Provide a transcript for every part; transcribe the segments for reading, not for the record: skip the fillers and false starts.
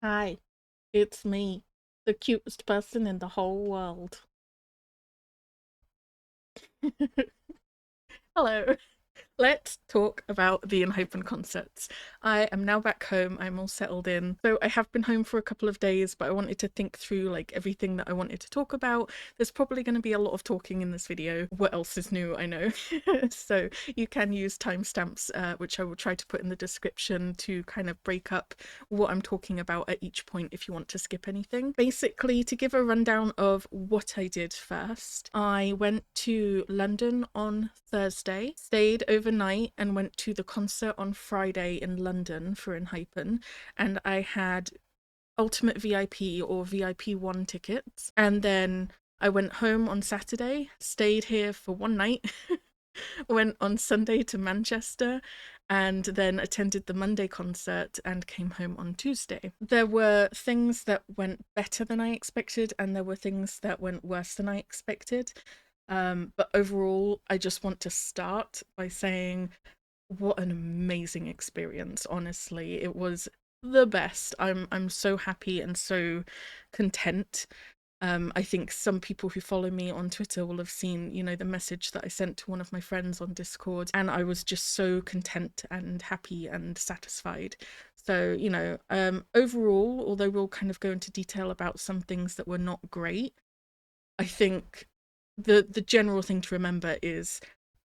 Hi, it's me, the cutest person in the whole world. Hello. Let's talk about the Enhypen concerts. I am now back home. I'm all settled in. So I have been home for a couple of days, but I wanted to think through like everything that I wanted to talk about. There's probably going to be a lot of talking in this video. What else is new? I know. So you can use timestamps, which I will try to put in the description to kind of break up what I'm talking about at each point if you want to skip anything. Basically, to give a rundown of what I did first, I went to London on Thursday, stayed overnight, and went to the concert on Friday in London for Enhypen. And I had Ultimate VIP or VIP 1 tickets. And then I went home on Saturday, stayed here for one night, went on Sunday to Manchester, and then attended the Monday concert and came home on Tuesday. There were things that went better than I expected, and there were things that went worse than I expected. But overall, I just want to start by saying what an amazing experience, honestly. It was the best. I'm so happy and so content. I think some people who follow me on Twitter will have seen, the message that I sent to one of my friends on Discord, and I was just so content and happy and satisfied. So, overall, although we'll kind of go into detail about some things that were not great, I think the general thing to remember is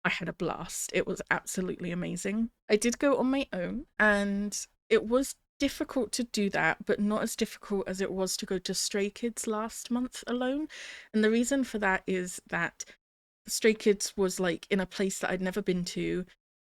I had a blast. It was absolutely amazing. I did go on my own, and it was difficult to do that, but not as difficult as it was to go to Stray Kids last month alone. And the reason for that is that Stray Kids was like in a place that I'd never been to,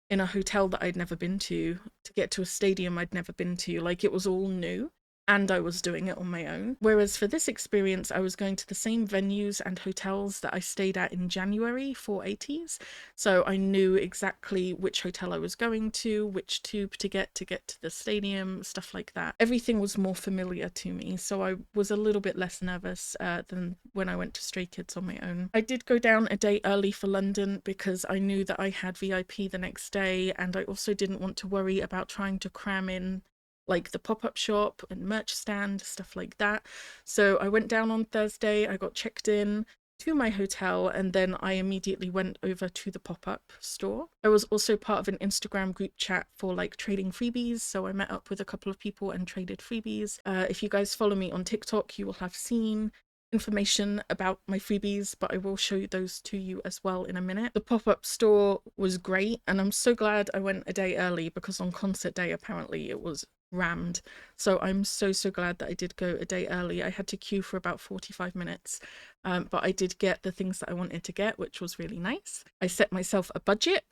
in a hotel that I'd never been to get to a stadium I'd never been to. Like, it was all new. And I was doing it on my own. Whereas for this experience, I was going to the same venues and hotels that I stayed at in January for 80s. So I knew exactly which hotel I was going to, which tube to get to the stadium, stuff like that. Everything was more familiar to me. So I was a little bit less nervous than when I went to Stray Kids on my own. I did go down a day early for London because I knew that I had VIP the next day, and I also didn't want to worry about trying to cram in like the pop-up shop and merch stand, stuff like that. So I went down on Thursday, I got checked in to my hotel, and then I immediately went over to the pop-up store. I was also part of an Instagram group chat for like trading freebies, so I met up with a couple of people and traded freebies. If you guys follow me on TikTok, you will have seen information about my freebies, but I will show you those to you as well in a minute. The pop-up store was great, and I'm so glad I went a day early because on concert day apparently it was rammed. So I'm so glad that I did go a day early. I had to queue for about 45 minutes, but I did get the things that I wanted to get, which was really nice. I set myself a budget.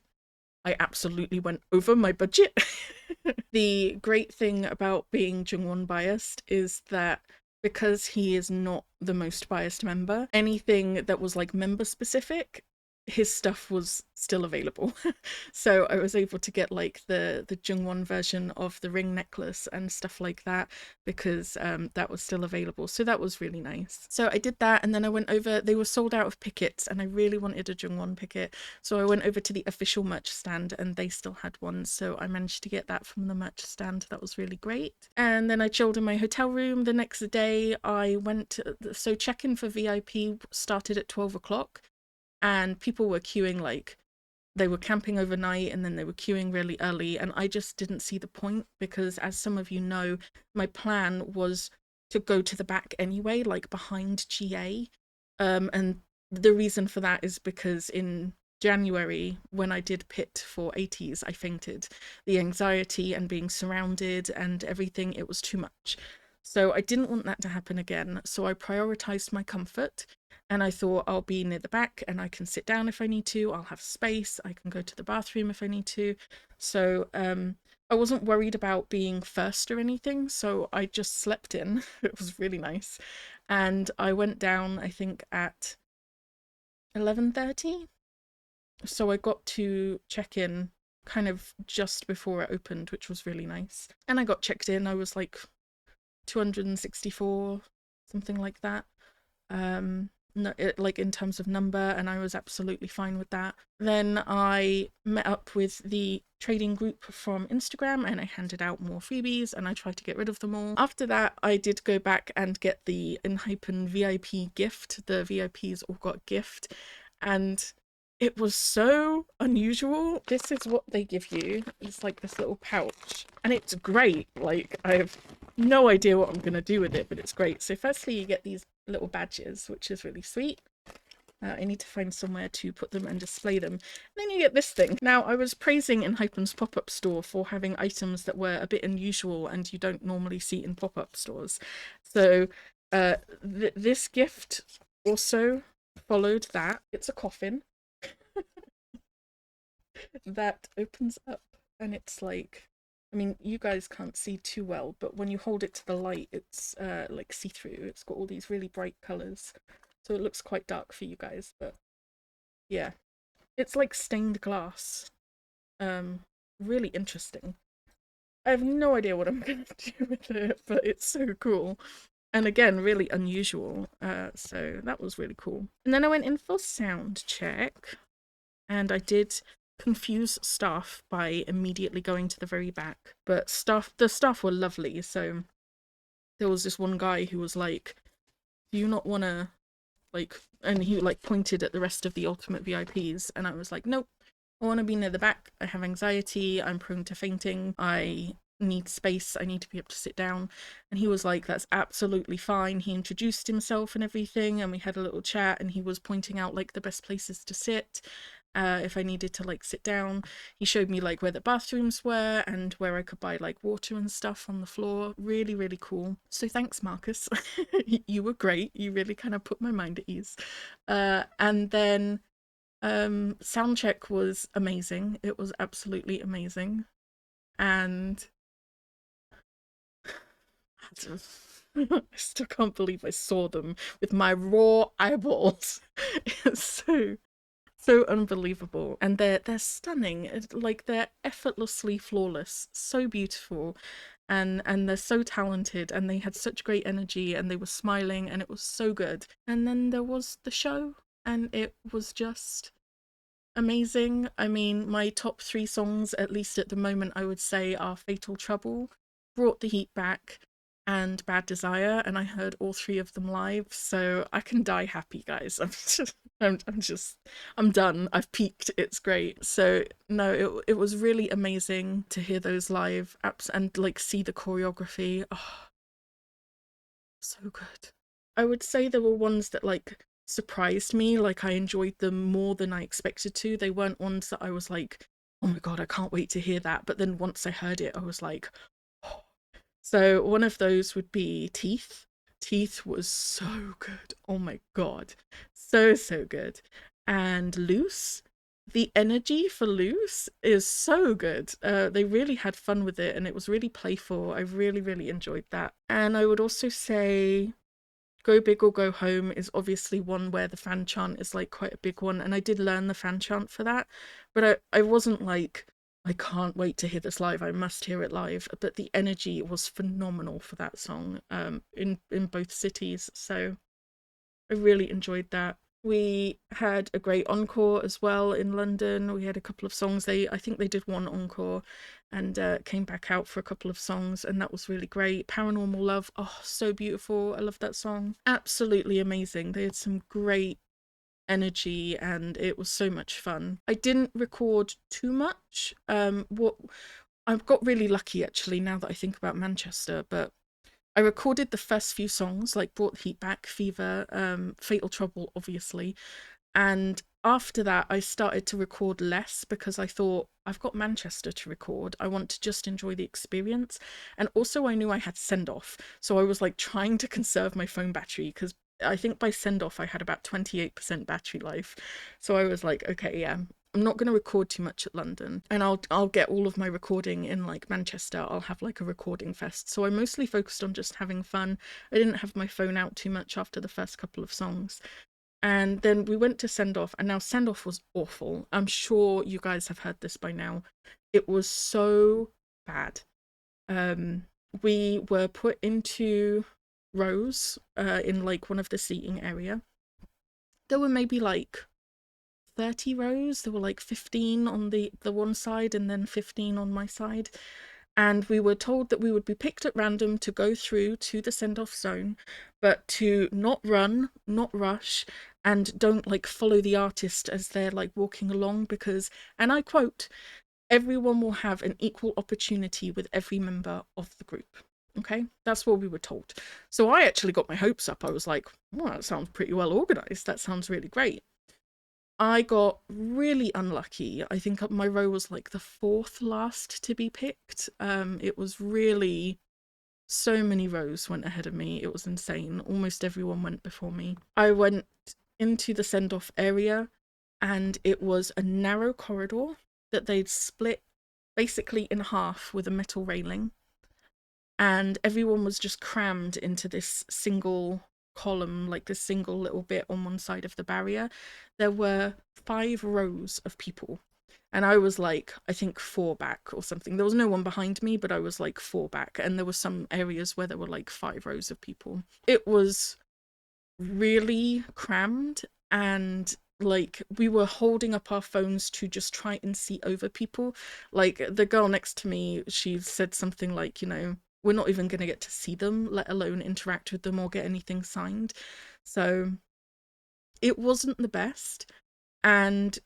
I absolutely went over my budget. The great thing about being Jungwon biased is that because he is not the most biased member, anything that was like member specific, his stuff was still available. So I was able to get like the Jungwon version of the ring necklace and stuff like that because that was still available. So that was really nice. So I did that, and then I went over. They were sold out of pickets, and I really wanted a Jungwon picket. So I went over to the official merch stand, and they still had one. So I managed to get that from the merch stand. That was really great. And then I chilled in my hotel room. The next day I went. So check-in for VIP started at 12 o'clock. And people were queuing, like they were camping overnight, and then they were queuing really early, and I just didn't see the point because, as some of you know, my plan was to go to the back anyway, like behind GA. And the reason for that is because in January, when I did pit for 80s, I fainted. The anxiety and being surrounded and everything, it was too much. So I didn't want that to happen again. So I prioritized my comfort, and I thought I'll be near the back and I can sit down if I need to. I'll have space. I can go to the bathroom if I need to. So I wasn't worried about being first or anything. So I just slept in. It was really nice. And I went down, I think, at 11:30. So I got to check in kind of just before it opened, which was really nice. And I got checked in. I was like 264, something like that. no, like in terms of number, and I was absolutely fine with that. Then I met up with the trading group from Instagram and I handed out more freebies and I tried to get rid of them all. After that, I did go back and get the Enhypen VIP gift. The VIPs all got gift, and it was so unusual. This is what they give you. It's like this little pouch, and it's great. Like, I have no idea what I'm gonna do with it, but it's great. So firstly, you get these little badges, which is really sweet. I need to find somewhere to put them and display them. And then you get this thing. Now, I was praising Enhypen's pop-up store for having items that were a bit unusual and you don't normally see in pop-up stores. So this gift also followed that. It's a coffin that opens up, and it's like, I mean, you guys can't see too well, but when you hold it to the light, it's like see-through. It's got all these really bright colors, so it looks quite dark for you guys, but yeah, it's like stained glass. Really interesting. I have no idea what I'm gonna do with it, but it's so cool. And again, really unusual. So that was really cool. And then I went in for sound check, and I did confuse staff by immediately going to the very back. But the staff were lovely. So there was this one guy who was like, "Do you not want to like?" And he like pointed at the rest of the ultimate VIPs, and I was like, "Nope. I want to be near the back. I have anxiety. I'm prone to fainting. I need space. I need to be able to sit down." And he was like, "That's absolutely fine." He introduced himself and everything, and we had a little chat, and he was pointing out like the best places to sit. If I needed to like sit down, he showed me like where the bathrooms were and where I could buy like water and stuff on the floor. Really, really cool. So thanks, Marcus. You were great. You really kind of put my mind at ease. And then Soundcheck was amazing. It was absolutely amazing. And I still can't believe I saw them with my raw eyeballs. It's so unbelievable, and they're stunning. Like, they're effortlessly flawless, so beautiful, and they're so talented, and they had such great energy, and they were smiling, and it was so good. And then there was the show, and it was just amazing. I mean, my top 3 songs, at least at the moment, I would say are Fatal Trouble, Brought the Heat Back, and Bad Desire, and I heard all 3 of them live, so I can die happy, guys. I'm done. I've peaked. It's great. So no, it was really amazing to hear those live apps and like see the choreography. Oh, so good. I would say there were ones that like surprised me, like I enjoyed them more than I expected to. They weren't ones that I was like, "Oh my god, I can't wait to hear that." But then once I heard it, I was like, oh. So one of those would be Teeth. Teeth was so good. Oh my god. So good. And Loose. The energy for Loose is so good. They really had fun with it and it was really playful. I really, really enjoyed that. And I would also say Go Big or Go Home is obviously one where the fan chant is like quite a big one, and I did learn the fan chant for that, but I wasn't like, I can't wait to hear this live, I must hear it live. But the energy was phenomenal for that song, in both cities, so I really enjoyed that. We had a great encore as well in London. We had a couple of songs. I think they did one encore and came back out for a couple of songs, and that was really great. Paranormal Love, oh, so beautiful. I love that song. Absolutely amazing. They had some great energy and it was so much fun. I didn't record too much. What I've got really lucky actually now that I think about Manchester, but I recorded the first few songs, like Brought the Heat Back, Fever, Fatal Trouble, obviously. And after that, I started to record less because I thought, I've got Manchester to record. I want to just enjoy the experience. And also, I knew I had Sendoff. So I was like trying to conserve my phone battery because I think by Sendoff, I had about 28% battery life. So I was like, okay, yeah, I'm not going to record too much at London, and I'll get all of my recording in like Manchester. I'll have like a recording fest. So I mostly focused on just having fun. I didn't have my phone out too much after the first couple of songs. And then we went to Sendoff, and now Sendoff was awful. I'm sure you guys have heard this by now. It was so bad. We were put into rows in like one of the seating area, There were maybe like 30 rows. There were like 15 on the one side and then 15 on my side. And we were told that we would be picked at random to go through to the send-off zone, but to not run, not rush, and don't like follow the artist as they're like walking along because, and I quote, everyone will have an equal opportunity with every member of the group. Okay, that's what we were told. So I actually got my hopes up. I was like, well, that sounds pretty well organized. That sounds really great. I got really unlucky. I think my row was like the fourth last to be picked. It was really, so many rows went ahead of me. It was insane. Almost everyone went before me. I went into the send-off area and it was a narrow corridor that they'd split basically in half with a metal railing. And everyone was just crammed into this single column, like this single little bit on one side of the barrier. There were 5 rows of people. And I was like, I think 4 back or something. There was no one behind me, but I was like 4 back. And there were some areas where there were like 5 rows of people. It was really crammed, and like we were holding up our phones to just try and see over people. Like the girl next to me, she said something like, you know, we're not even going to get to see them, let alone interact with them or get anything signed. So it wasn't the best, and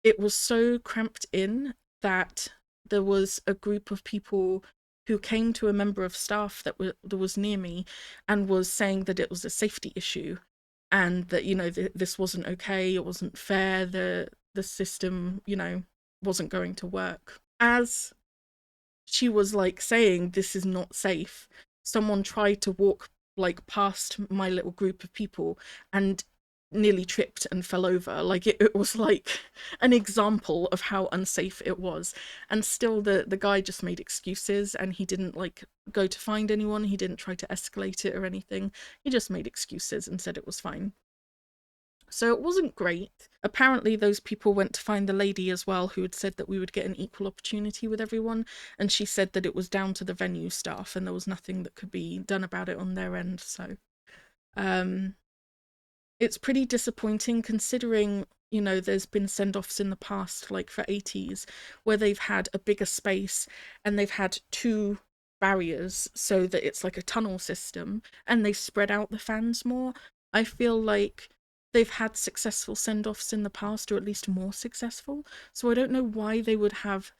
it was so cramped in that there was a group of people who came to a member of staff that was near me and was saying that it was a safety issue and that, you know, this wasn't okay, it wasn't fair, the system, you know, wasn't going to work. As she was like saying this is not safe, someone tried to walk like past my little group of people and nearly tripped and fell over. Like it was like an example of how unsafe it was. And still the guy just made excuses, and he didn't like go to find anyone. He didn't try to escalate it or anything. He just made excuses and said it was fine. So it wasn't great. Apparently those people went to find the lady as well, who had said that we would get an equal opportunity with everyone, and she said that it was down to the venue staff and there was nothing that could be done about it on their end. So it's pretty disappointing considering, you know, there's been send-offs in the past, like for 80s, where they've had a bigger space and they've had 2 barriers so that it's like a tunnel system and they spread out the fans more. I feel like they've had successful send-offs in the past, or at least more successful. So I don't know why they would have,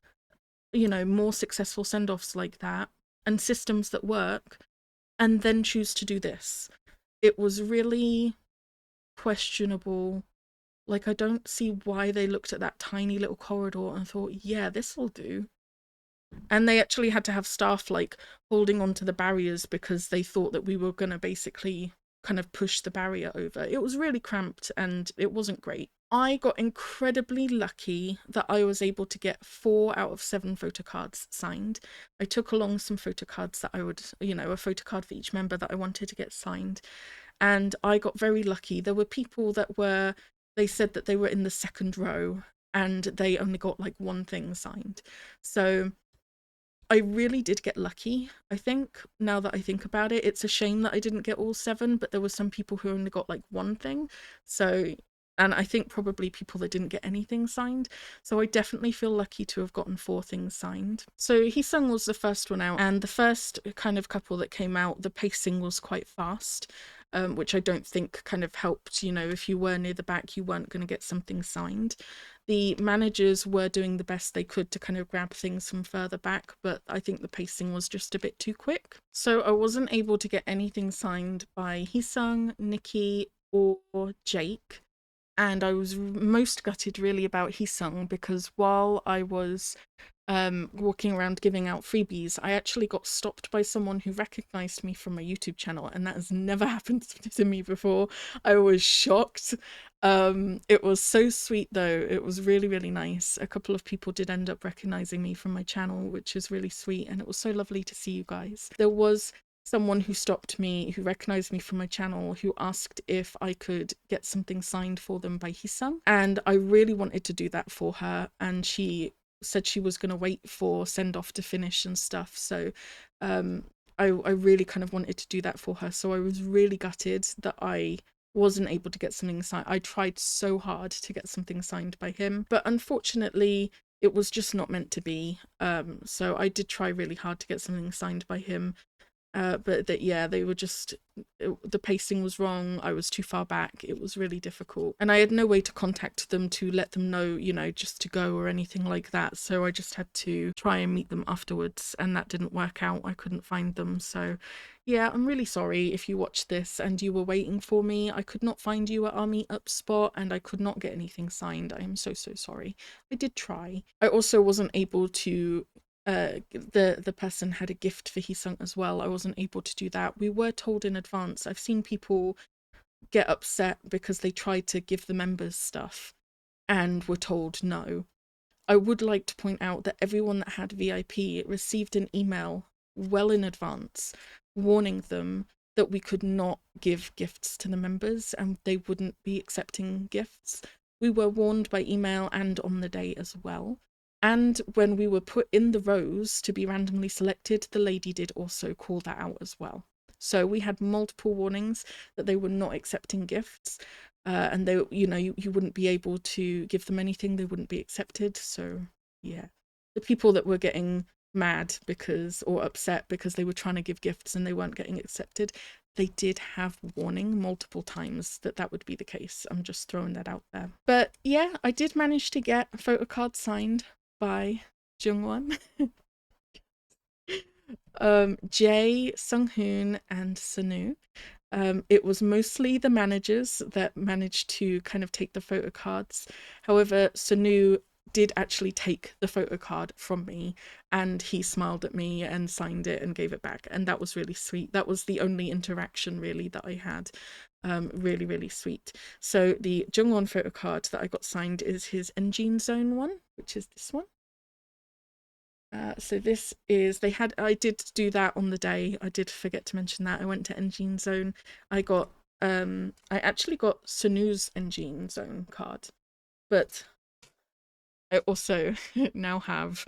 you know, more successful send-offs like that and systems that work and then choose to do this. It was really questionable. Like, I don't see why they looked at that tiny little corridor and thought, yeah, this will do. And they actually had to have staff like holding onto the barriers because they thought that we were going to basically kind of push the barrier over. It was really cramped and it wasn't great. I got incredibly lucky that I was able to get 4 out of 7 photo cards signed. I took along some photo cards that I would, you know, a photo card for each member that I wanted to get signed. And I got very lucky. There were people that were, they said that they were in the 2nd row and they only got like 1 thing signed. So I really did get lucky, I think, now that I think about it. It's a shame that I didn't get all 7, but there were some people who only got like 1 thing. So, and I think probably people that didn't get anything signed. So I definitely feel lucky to have gotten 4 things signed. So Hisung was the first one out, and the first kind of couple that came out, the pacing was quite fast. Which I don't think kind of helped, you know, if you were near the back, you weren't going to get something signed. The managers were doing the best they could to kind of grab things from further back, but I think the pacing was just a bit too quick. So I wasn't able to get anything signed by Hisung, Nikki, or Jake. And I was most gutted really about Hisung because while I was walking around giving out freebies, I actually got stopped by someone who recognized me from my YouTube channel, and that has never happened to me before. I was shocked. It was so sweet though. It was really, really nice. A couple of people did end up recognizing me from my channel, which is really sweet, and it was so lovely to see you guys. There was someone who stopped me, who recognized me from my channel, who asked if I could get something signed for them by Hisung, and I really wanted to do that for her, and she said she was going to wait for Sendoff to finish and stuff. So I really kind of wanted to do that for her. So I was really gutted that I wasn't able to get something signed. I tried so hard to get something signed by him, but unfortunately it was just not meant to be. So I did try really hard to get something signed by him. But that, yeah, they were just, the pacing was wrong. I was too far back. It was really difficult. And I had no way to contact them to let them know, you know, just to go or anything like that. So I just had to try and meet them afterwards, and that didn't work out. I couldn't find them. So yeah, I'm really sorry if you watched this and you were waiting for me. I could not find you at our meetup spot and I could not get anything signed. I am so, so sorry. I did try. I also wasn't able to the person had a gift for Heesung as well. I wasn't able to do that. We were told in advance. I've seen people get upset because they tried to give the members stuff and were told no. I would like to point out that everyone that had VIP received an email well in advance warning them that we could not give gifts to the members and they wouldn't be accepting gifts. We were warned by email and on the day as well. And when we were put in the rows to be randomly selected, the lady did also call that out as well. So we had multiple warnings that they were not accepting gifts, and they, you know, you wouldn't be able to give them anything, they wouldn't be accepted. So yeah, the people that were getting mad because, or upset because they were trying to give gifts and they weren't getting accepted, they did have warning multiple times that that would be the case. I'm just throwing that out there. But yeah, I did manage to get a photo card signed by Jungwon, Jae, Sunghoon, and Sanu. It was mostly the managers that managed to kind of take the photo cards. However, Sanu did actually take the photo card from me and he smiled at me and signed it and gave it back, and that was really sweet. That was the only interaction really that I had. Really, really sweet. So the Jungwon photo card that I got signed is his Engine Zone one, which is this one. So this is, I did do that on the day. I did forget to mention that. I went to Engine Zone. I actually got Sanu's Engine Zone card, but I also now have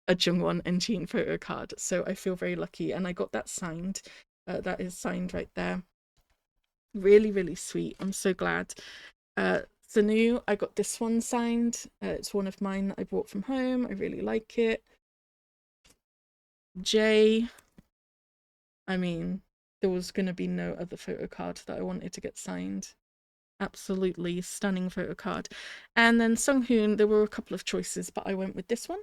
a Jungwon Engine photo card. So I feel very lucky and I got that signed. That is signed right there. Really, really sweet. I'm so glad. Sanu, I got this one signed. It's one of mine that I bought from home. I really like it. Jae, I mean, there was going to be no other photo card that I wanted to get signed. Absolutely stunning photo card. And then Sunghoon, there were a couple of choices, but I went with this one.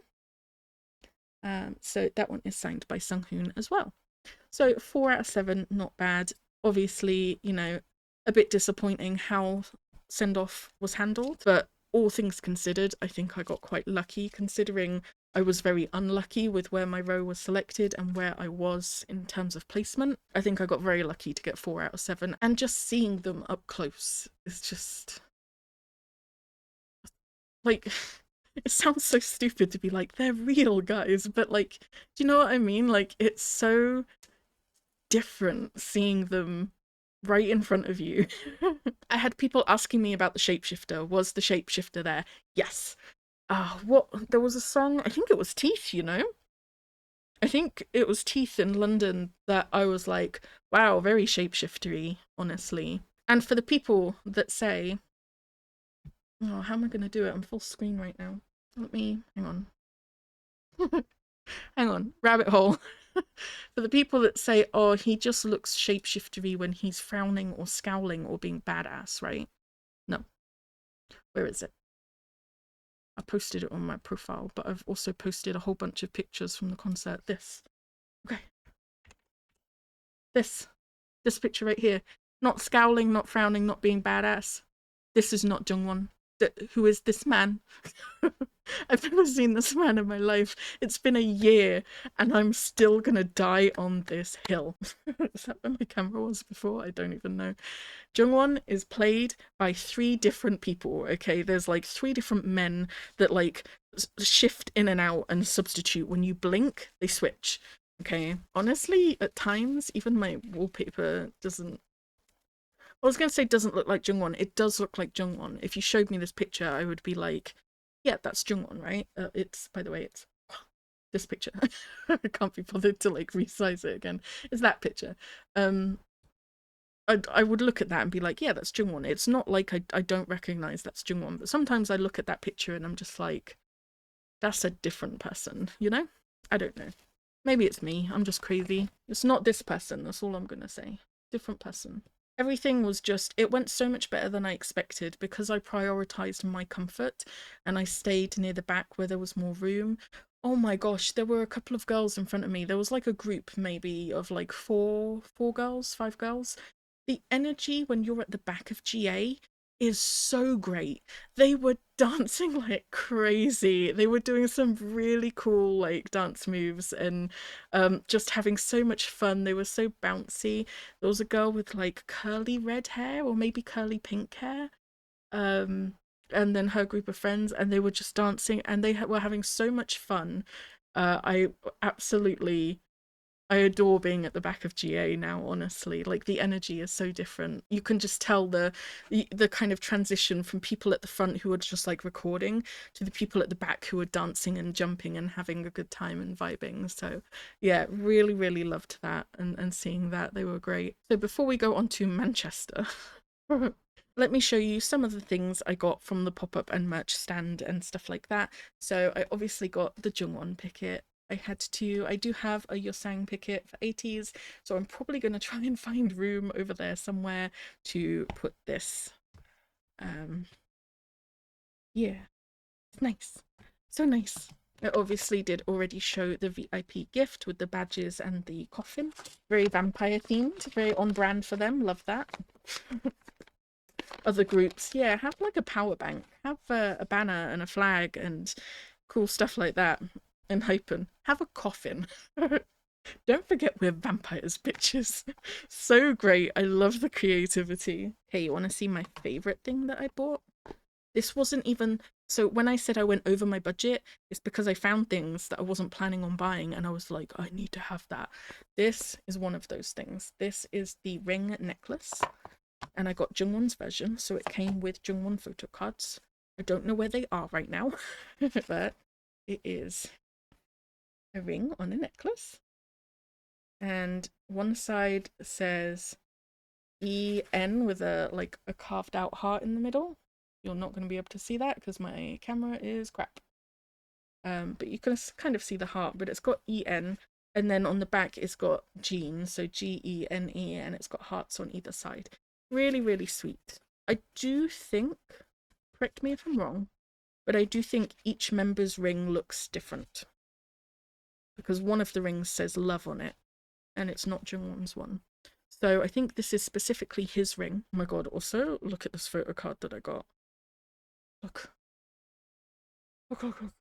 So that one is signed by Sunghoon as well. So 4 out of 7, not bad. Obviously, you know, a bit disappointing how Sendoff was handled, but all things considered, I think I got quite lucky considering I was very unlucky with where my row was selected and where I was in terms of placement. I think I got very lucky to get 4 out of 7, and just seeing them up close is just like, it sounds so stupid to be like, they're real, guys, but like, do you know what I mean? Like, it's so different seeing them right in front of you. I had people asking me about the Shapeshifter. Was the Shapeshifter there? Yes. What? There was a song, I think it was Teeth, you know? I think it was Teeth in London that I was like, wow, very shapeshiftery, honestly. And for the people that say, oh, how am I going to do it? I'm full screen right now. Let me, hang on. Hang on, rabbit hole. For the people that say, oh, he just looks shapeshiftery when he's frowning or scowling or being badass, right? No. Where is it? I posted it on my profile, but I've also posted a whole bunch of pictures from the concert. This. Okay. This picture right here. Not scowling, not frowning, not being badass. This is not Jungwon. Who is this man? I've never seen this man in my life. It's been a year and I'm still gonna die on this hill. Is that where my camera was before? I don't even know. Jungwon is played by 3 different people, okay? There's like 3 different men that like shift in and out and substitute. When you blink, they switch, okay? Honestly, at times, even my wallpaper doesn't, I was going to say doesn't look like Jungwon. It does look like Jungwon. If you showed me this picture, I would be like, yeah, that's Jungwon, right? It's, by the way, it's this picture. I can't be bothered to like resize it again. It's that picture. I would look at that and be like, yeah, that's Jungwon. It's not like I don't recognize that's Jungwon, but sometimes I look at that picture and I'm just like, that's a different person, you know? I don't know. Maybe it's me. I'm just crazy. It's not this person. That's all I'm gonna say. Different person. Everything was just, it went so much better than I expected because I prioritized my comfort and I stayed near the back where there was more room. Oh my gosh, there were a couple of girls in front of me. There was like a group maybe of like four girls, five girls. The energy when you're at the back of GA is so great. They were dancing like crazy. They were doing some really cool like dance moves and just having so much fun. They were so bouncy. There was a girl with like curly red hair or maybe curly pink hair. Um and then her group of friends, and they were just dancing and they were having so much fun. I absolutely I adore being at the back of GA now, honestly. Like the energy is so different. You can just tell the kind of transition from people at the front who are just like recording to the people at the back who are dancing and jumping and having a good time and vibing. So yeah, really, really loved that and seeing that. They were great. So before we go on to Manchester, let me show you some of the things I got from the pop-up and merch stand and stuff like that. So I obviously got the Jungwon picket. I do have a Yosang picket for 80s, so I'm probably going to try and find room over there somewhere to put this. Yeah, it's nice. So nice. I obviously did already show the VIP gift with the badges and the coffin. Very vampire themed, very on brand for them. Love that. Other groups, yeah, have like a power bank, have a banner and a flag and cool stuff like that. Enhypen, have a coffin. Don't forget we're vampires, bitches. So great. I love the creativity. Hey, you want to see my favorite thing that I bought? This wasn't even... So when I said I went over my budget, it's because I found things that I wasn't planning on buying and I was like, I need to have that. This is one of those things. This is the ring necklace. And I got Jungwon's version, so it came with Jungwon photo cards. I don't know where they are right now, but it is a ring on a necklace. And one side says EN with a like a carved out heart in the middle. You're not going to be able to see that because my camera is crap. But you can kind of see the heart, but it's got EN, and then on the back it's got Gene, so GENE, and it's got hearts on either side. Really, really sweet. I do think, correct me if I'm wrong, but I do think each member's ring looks different. Because one of the rings says love on it, and it's not Jungwon's one. So I think this is specifically his ring. Oh my god, also, look at this photo card that I got. Look. Look, look, look.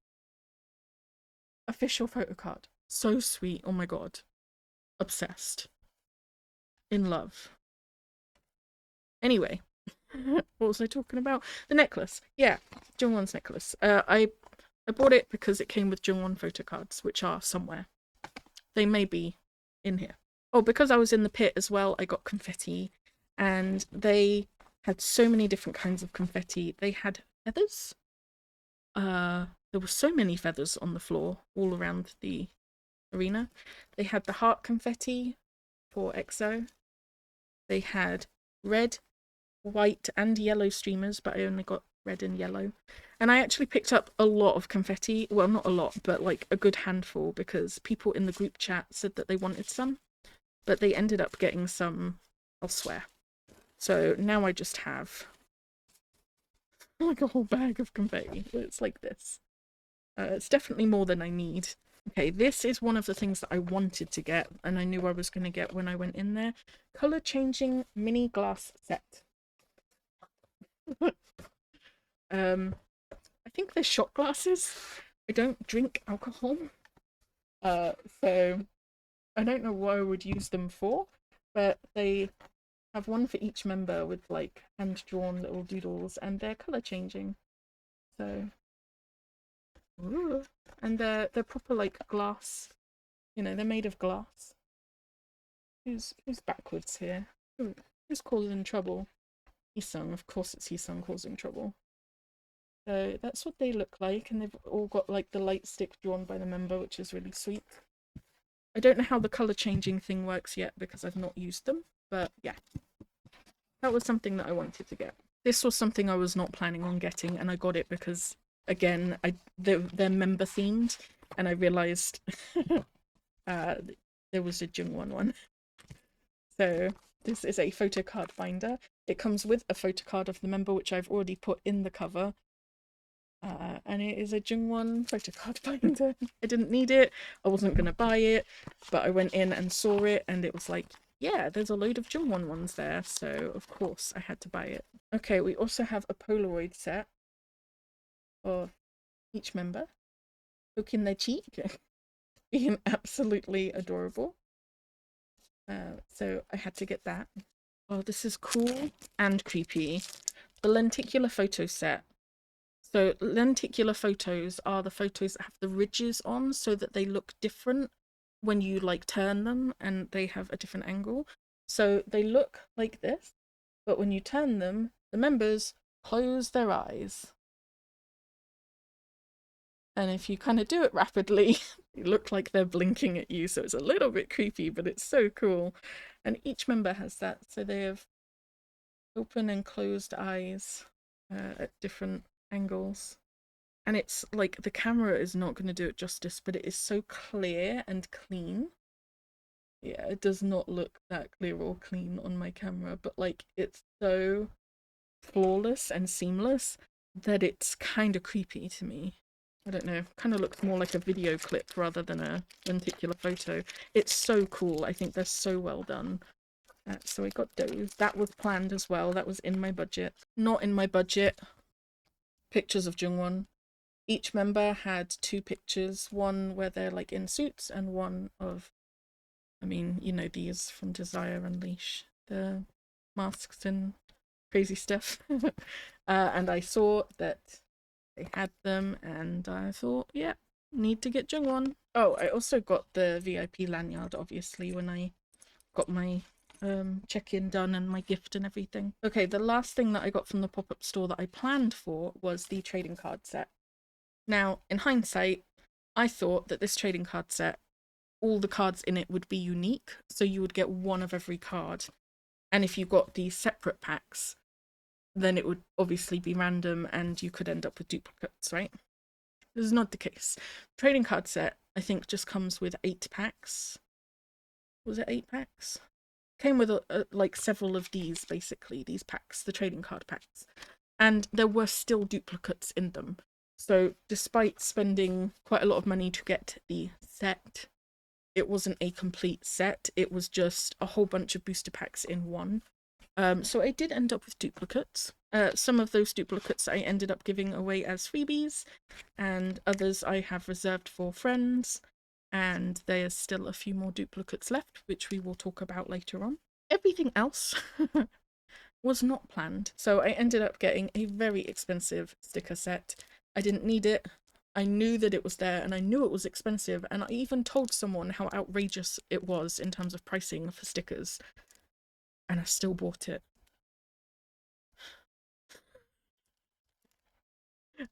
Official photo card. So sweet, oh my god. Obsessed. In love. Anyway, what was I talking about? The necklace. Yeah, Jungwon's necklace. I bought it because it came with Jungwon photo cards, which are somewhere. They may be in here. Oh, because I was in the pit as well, I got confetti, and they had so many different kinds of confetti. They had feathers. There were so many feathers on the floor all around the arena. They had the heart confetti for EXO. They had red, white, and yellow streamers, but I only got red and yellow. And I actually picked up a lot of confetti. Well, not a lot, but like a good handful, because people in the group chat said that they wanted some, but they ended up getting some elsewhere. So now I just have like a whole bag of confetti. It's like this. It's definitely more than I need. Okay, this is one of the things that I wanted to get, and I knew I was going to get when I went in there. Color changing mini glass set. I think they're shot glasses. I don't drink alcohol. So I don't know what I would use them for, but they have one for each member with like hand-drawn little doodles, and they're color changing. So, ooh. And they're proper like glass. You know, they're made of glass. Who's backwards here? Who's causing trouble? Heesung, of course it's Heesung causing trouble. So that's what they look like, and they've all got like the light stick drawn by the member, which is really sweet. I don't know how the colour changing thing works yet because I've not used them, but yeah. that was something that I wanted to get. This was something I was not planning on getting, and I got it because, again, they're member themed, and I realized there was a Jungwon one. So this is a photo card binder. It comes with a photo card of the member, which I've already put in the cover. And it is a Jungwon photo card binder. I didn't need it. I wasn't going to buy it, but I went in and saw it, and it was like, yeah, there's a load of Jungwon ones there. So, of course, I had to buy it. Okay, we also have a Polaroid set of each member poking their cheek, being absolutely adorable. So I had to get that. Oh, this is cool and creepy. The lenticular photo set. So lenticular photos are the photos that have the ridges on so that they look different when you like turn them and they have a different angle. So they look like this, but when you turn them, the members close their eyes. And if you kind of do it rapidly, they look like they're blinking at you. So it's a little bit creepy, but it's so cool. And each member has that. So they have open and closed eyes at different angles. And it's like the camera is not going to do it justice, but it is so clear and clean. Yeah, it does not look that clear or clean on my camera, but like it's so flawless and seamless that it's kind of creepy to me. I don't know, kind of looks more like a video clip rather than a lenticular photo. It's so cool. I think they're so well done. So I got those. That was planned as well. That was in my budget. Not in my budget. Pictures of Jungwon. Each member had 2 pictures. One where they're like in suits and one of, I mean, you know these from Desire Unleash. The masks and crazy stuff. And I saw that they had them, and I thought, yeah, need to get Jungwon. Oh, I also got the VIP lanyard, obviously, when I got my check-in done and my gift and everything. Okay, the last thing that I got from the pop-up store that I planned for was the trading card set. Now, in hindsight, I thought that this trading card set, all the cards in it would be unique, so you would get one of every card. And if you got these separate packs, then it would obviously be random and you could end up with duplicates, right? This is not the case. Trading card set, I think, just comes with 8 packs. Was it 8 packs? Came with like several of these, basically, these packs, the trading card packs. And there were still duplicates in them. So despite spending quite a lot of money to get the set, it wasn't a complete set. It was just a whole bunch of booster packs in one. So I did end up with duplicates. Some of those duplicates I ended up giving away as freebies, and others I have reserved for friends, and there's still a few more duplicates left, which we will talk about later on. Everything else was not planned, so I ended up getting a very expensive sticker set. I didn't need it. I knew that it was there, and I knew it was expensive, and I even told someone how outrageous it was in terms of pricing for stickers. And I still bought it.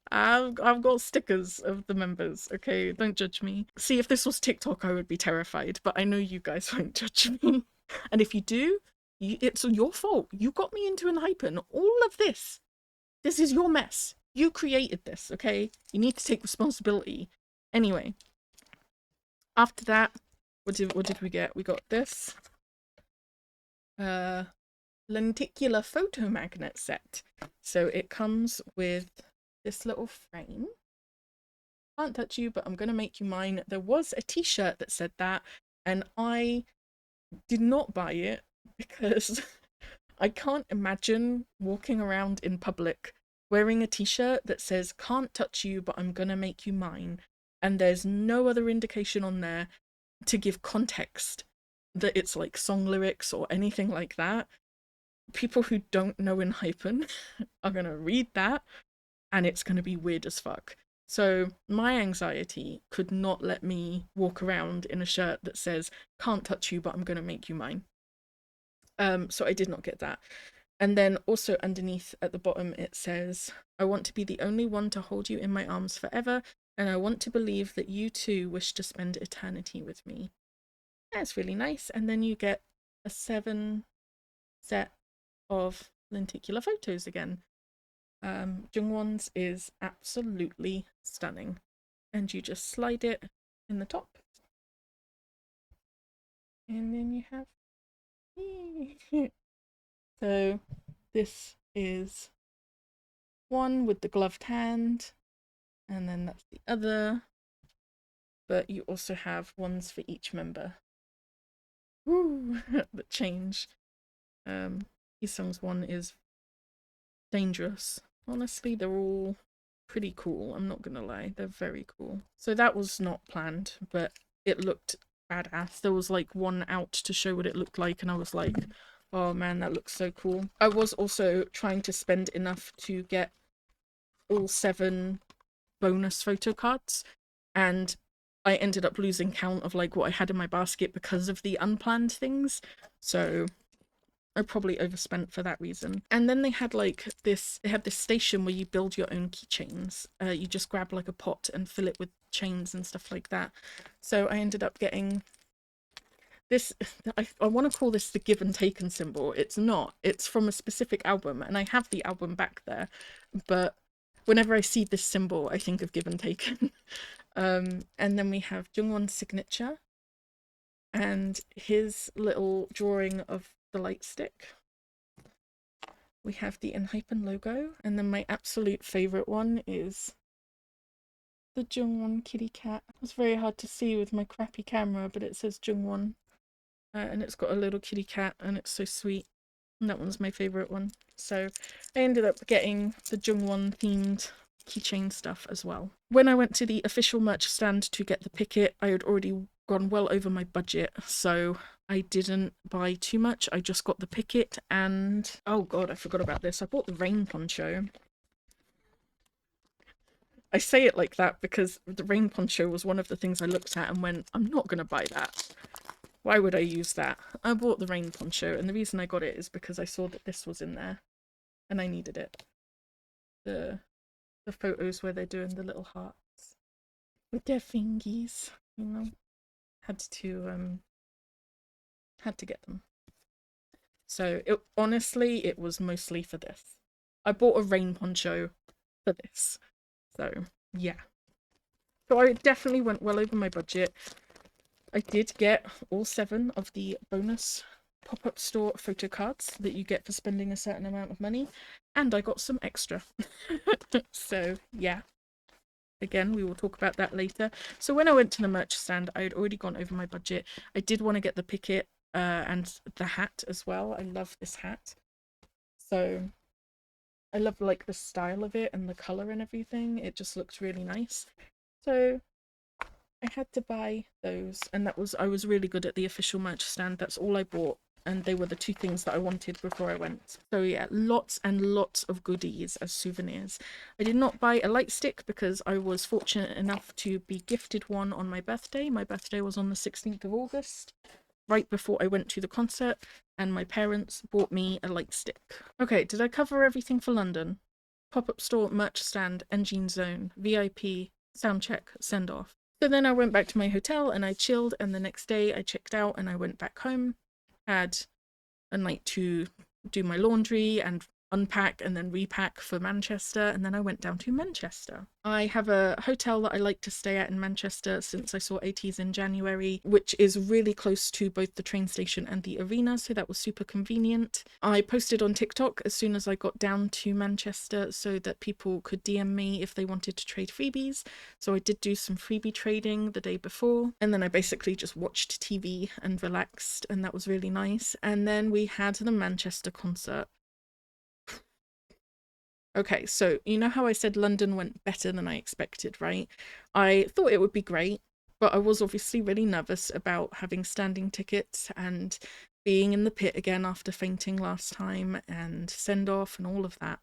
I've got stickers of the members, okay? Don't judge me. See, if this was TikTok, I would be terrified, but I know you guys won't judge me. And if you do, it's your fault. You got me into Enhypen. All of this is your mess. You created this, okay? You need to take responsibility. Anyway, after that, what did we get? We got this. Lenticular photo magnet set. So it comes with this little frame. Can't touch you, but I'm gonna make you mine. There was a t-shirt that said that, and I did not buy it because I can't imagine walking around in public wearing a t-shirt that says can't touch you, but I'm gonna make you mine, and there's no other indication on there to give context that it's like song lyrics or anything like that. People who don't know Enhypen are gonna read that and it's gonna be weird as fuck. So my anxiety could not let me walk around in a shirt that says can't touch you but I'm gonna make you mine. So I did not get that. And then also underneath at the bottom it says, I want to be the only one to hold you in my arms forever, and I want to believe that you too wish to spend eternity with me. That's really nice. And then you get a 7 set of lenticular photos again. Jungwon's is absolutely stunning. And you just slide it in the top. And then you have... So this is one with the gloved hand, and then that's the other. But you also have ones for each member. Woo! That change. Isung's one is dangerous. Honestly, they're all pretty cool. I'm not gonna lie, they're very cool. So that was not planned, but it looked badass. There was like one out to show what it looked like, and I was like, oh man, that looks so cool. I was also trying to spend enough to get all 7 bonus photo cards, and I ended up losing count of like what I had in my basket because of the unplanned things. So I probably overspent for that reason. And then they had like this, they had this station where you build your own keychains. You just grab like a pot and fill it with chains and stuff like that. So I ended up getting this, I want to call this the give and taken symbol. It's not. It's from a specific album, and I have the album back there. But whenever I see this symbol, I think of give and taken. And then we have Jungwon's signature and his little drawing of the light stick. We have the Enhypen logo, and then my absolute favourite one is the Jungwon kitty cat. It's very hard to see with my crappy camera, but it says Jungwon, and it's got a little kitty cat, and it's so sweet. And that one's my favourite one. So I ended up getting the Jungwon themed keychain stuff as well. When I went to the official merch stand to get the picket, I had already gone well over my budget, so I didn't buy too much. I just got the picket, and oh god, I forgot about this. I bought the rain poncho. I say it like that because the rain poncho was one of the things I looked at and went, I'm not gonna buy that. Why would I use that? I bought the rain poncho, and the reason I got it is because I saw that this was in there and I needed it. The photos where they're doing the little hearts with their fingies, you know. Had to get them. So honestly, it was mostly for this. I bought a rain poncho for this. So yeah. So I definitely went well over my budget. I did get all 7 of the bonus Popup Store photo cards that you get for spending a certain amount of money, and I got some extra. So yeah. Again, we will talk about that later. So when I went to the merch stand, I had already gone over my budget. I did want to get the picket and the hat as well. I love this hat. So I love like the style of it and the colour and everything. It just looks really nice. So I had to buy those, and I was really good at the official merch stand. That's all I bought, and they were the 2 things that I wanted before I went. So yeah, lots and lots of goodies as souvenirs. I did not buy a light stick because I was fortunate enough to be gifted one on my birthday. My birthday was on the 16th of August, right before I went to the concert, and my parents bought me a light stick. Okay, did I cover everything for London? Pop-up store, merch stand, engine zone, VIP, Soundcheck, Sendoff. So then I went back to my hotel and I chilled, and the next day I checked out and I went back home, had a night to do my laundry and unpack and then repack for Manchester, and then I went down to Manchester. I have a hotel that I like to stay at in Manchester since I saw ATEEZ in January, which is really close to both the train station and the arena, so that was super convenient. I posted on TikTok as soon as I got down to Manchester so that people could DM me if they wanted to trade freebies, so I did do some freebie trading the day before, and then I basically just watched TV and relaxed, and that was really nice. And then we had the Manchester concert. Okay, so you know how I said London went better than I expected, right? I thought it would be great, but I was obviously really nervous about having standing tickets and being in the pit again after fainting last time, and Sendoff and all of that.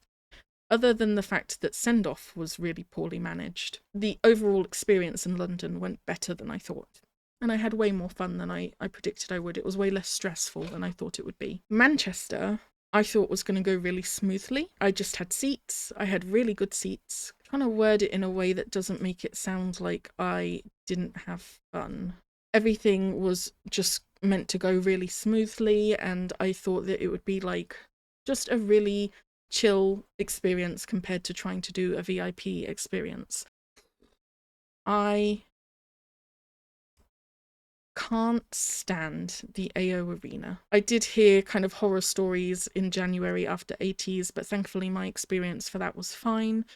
Other than the fact that Sendoff was really poorly managed, the overall experience in London went better than I thought. And I had way more fun than I predicted I would. It was way less stressful than I thought it would be. Manchester, I thought was going to go really smoothly. I just had seats. I had really good seats. I'm trying to word it in a way that doesn't make it sound like I didn't have fun. Everything was just meant to go really smoothly, and I thought that it would be like just a really chill experience compared to trying to do a VIP experience. I can't stand the AO Arena. I did hear kind of horror stories in January after 80s, but thankfully my experience for that was fine.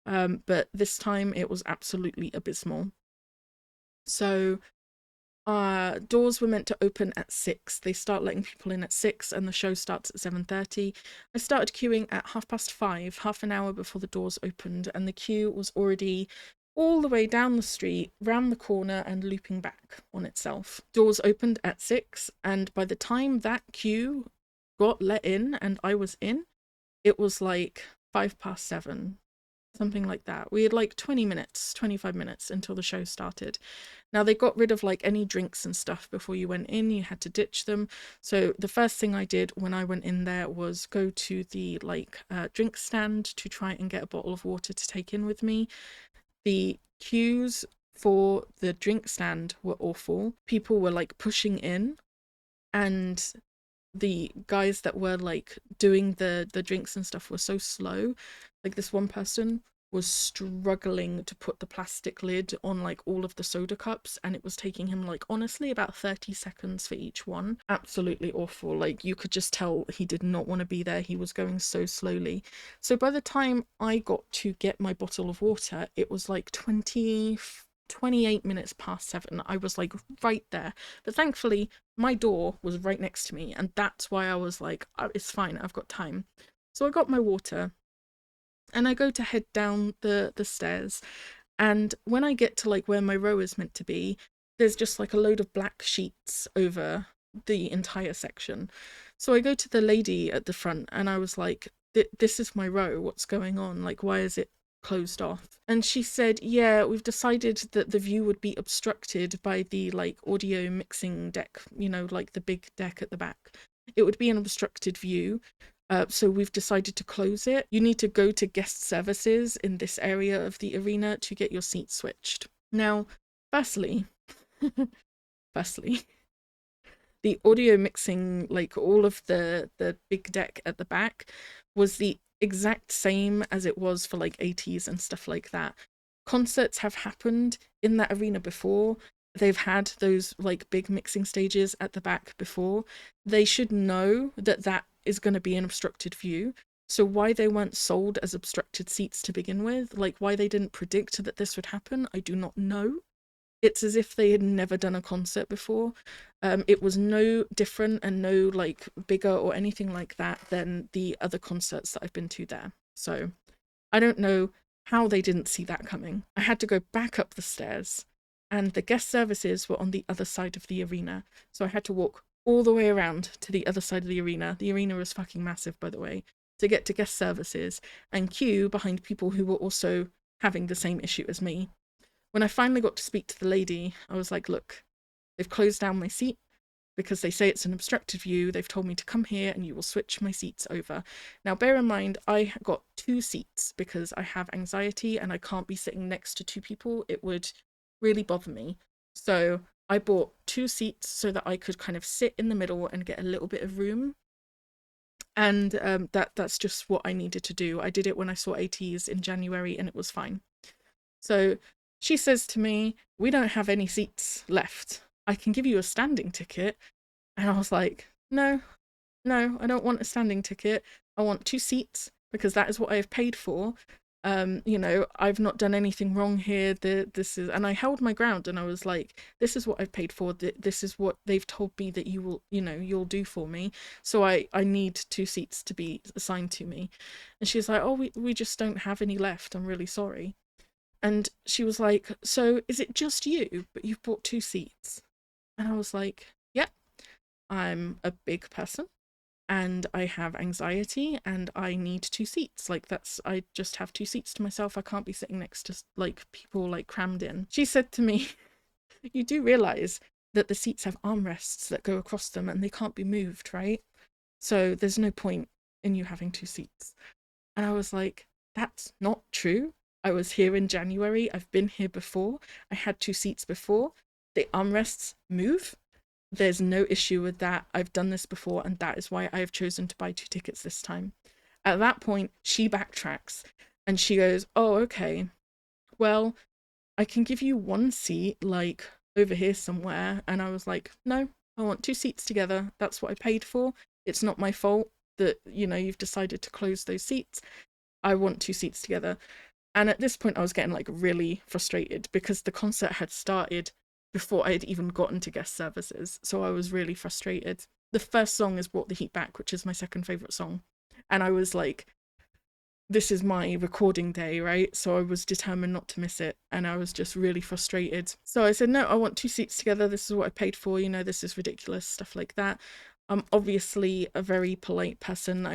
But this time it was absolutely abysmal. So doors were meant to open at 6. They start letting people in at 6 and the show starts at 7:30. I started queuing at 5:30, half an hour before the doors opened, and the queue was already all the way down the street, round the corner, and looping back on itself. Doors opened at 6, and by the time that queue got let in and I was in, it was like 7:05, something like that. We had like 20 minutes, 25 minutes until the show started. Now they got rid of like any drinks and stuff before you went in. You had to ditch them. So the first thing I did when I went in there was go to the drink stand to try and get a bottle of water to take in with me. The queues for the drink stand were awful. People were like pushing in, and the guys that were like doing the drinks and stuff were so slow. Like this one person was struggling to put the plastic lid on like all of the soda cups, and it was taking him like honestly about 30 seconds for each one. Absolutely awful. Like you could just tell he did not want to be there. He was going so slowly. So by the time I got to get my bottle of water, it was like 28 minutes past 7. I was like right there. But thankfully my door was right next to me, and that's why I was like, oh, it's fine, I've got time. So I got my water and I go to head down the stairs, and when I get to like where my row is meant to be, there's just like a load of black sheets over the entire section. So I go to the lady at the front and I was like, this is my row, what's going on? Like, why is it closed off? And she said, yeah, we've decided that the view would be obstructed by the like audio mixing deck, you know, like the big deck at the back. It would be an obstructed view. So we've decided to close it. You need to go to guest services in this area of the arena to get your seat switched. Now, firstly, firstly, the audio mixing, like all of the big deck at the back, was the exact same as it was for like 80s and stuff like that. Concerts have happened in that arena before. They've had those like big mixing stages at the back before. They should know that that is going to be an obstructed view. So why they weren't sold as obstructed seats to begin with, like why they didn't predict that this would happen, I do not know. It's as if they had never done a concert before. It was no different and no like bigger or anything like that than the other concerts that I've been to there. So I don't know how they didn't see that coming. I had to go back up the stairs, and the guest services were on the other side of the arena. So I had to walk all the way around to the other side of the arena. The arena was fucking massive, by the way, to get to guest services and queue behind people who were also having the same issue as me. When I finally got to speak to the lady, I was like, look, they've closed down my seat because they say it's an obstructed view. They've told me to come here and you will switch my seats over. Now, bear in mind, I got 2 seats because I have anxiety and I can't be sitting next to 2 people. It would really bother me. So I bought 2 seats so that I could kind of sit in the middle and get a little bit of room. And that's just what I needed to do. I did it when I saw ATs in January and it was fine. So she says to me, we don't have any seats left. I can give you a standing ticket. And I was like, no, I don't want a standing ticket. I want 2 seats because that is what I have paid for. You know, I've not done anything wrong here. This is, and I held my ground and I was like, this is what I've paid for. This is what they've told me that you will, you know, you'll do for me. So I need 2 seats to be assigned to me. And she's like, oh, we just don't have any left. I'm really sorry. And she was like, so is it just you, but you've bought 2 seats? And I was like, yep, I'm a big person and I have anxiety and I need 2 seats. Like I just have 2 seats to myself. I can't be sitting next to like people like crammed in. She said to me, you do realize that the seats have armrests that go across them and they can't be moved, right? So there's no point in you having 2 seats. And I was like, that's not true. I was here in January. I've been here before. I had 2 seats before. The armrests move. There's no issue with that. I've done this before, and that is why I have chosen to buy 2 tickets this time. At that point, she backtracks and she goes, "Oh, okay. Well, I can give you one seat, like over here somewhere." And I was like, "No, I want 2 seats together. That's what I paid for. It's not my fault that, you've decided to close those seats. I want 2 seats together." And at this point, I was getting like really frustrated because the concert had started before I had even gotten to guest services. So I was really frustrated. The first song is Brought the Heat Back, which is my second favorite song. And I was like, this is my recording day, right? So I was determined not to miss it. And I was just really frustrated. So I said, no, I want 2 seats together. This is what I paid for. This is ridiculous, stuff like that. I'm obviously a very polite person.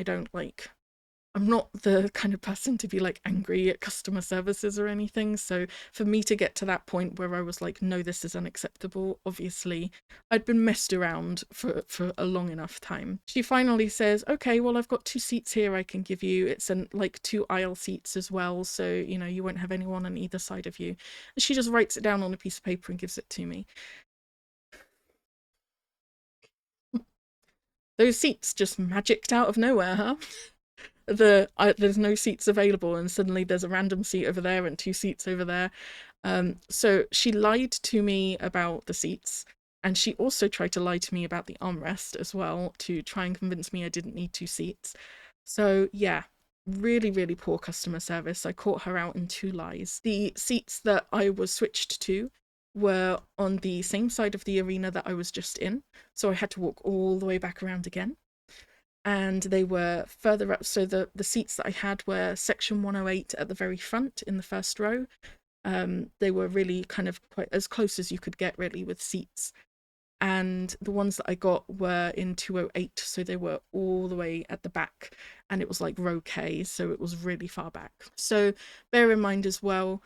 I'm not the kind of person to be like angry at customer services or anything. So for me to get to that point where I was like, no, this is unacceptable, obviously I'd been messed around for a long enough time. She finally says, okay, well, I've got 2 seats here I can give you. It's like 2 aisle seats as well. So, you won't have anyone on either side of you. And she just writes it down on a piece of paper and gives it to me. Those seats just magicked out of nowhere, huh? There's no seats available, and suddenly there's a random seat over there and 2 seats over there. So she lied to me about the seats, and she also tried to lie to me about the armrest as well to try and convince me I didn't need 2 seats. So yeah, really, really poor customer service. I caught her out in 2 lies. The seats that I was switched to were on the same side of the arena that I was just in, so I had to walk all the way back around again, and they were further up. So the seats that I had were section 108 at the very front in the first row. They were really kind of quite as close as you could get really with seats. And the ones that I got were in 208, so they were all the way at the back, and it was like row K, so it was really far back. So bear in mind as well,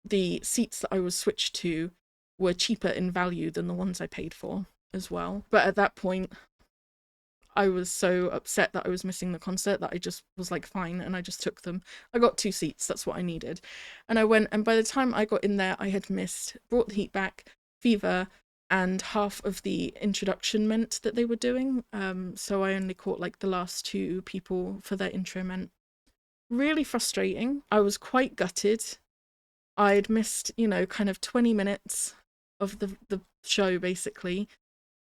the seats that I was switched to were cheaper in value than the ones I paid for as well. But at that point, I was so upset that I was missing the concert that I just was like, fine, and I just took them. I got 2 seats, that's what I needed. And I went, and by the time I got in there, I had missed Brought the Heat Back, Fever, and half of the introduction meant that they were doing. So I only caught like the last 2 people for their intro meant. Really frustrating. I was quite gutted. I'd missed, kind of 20 minutes of the show basically,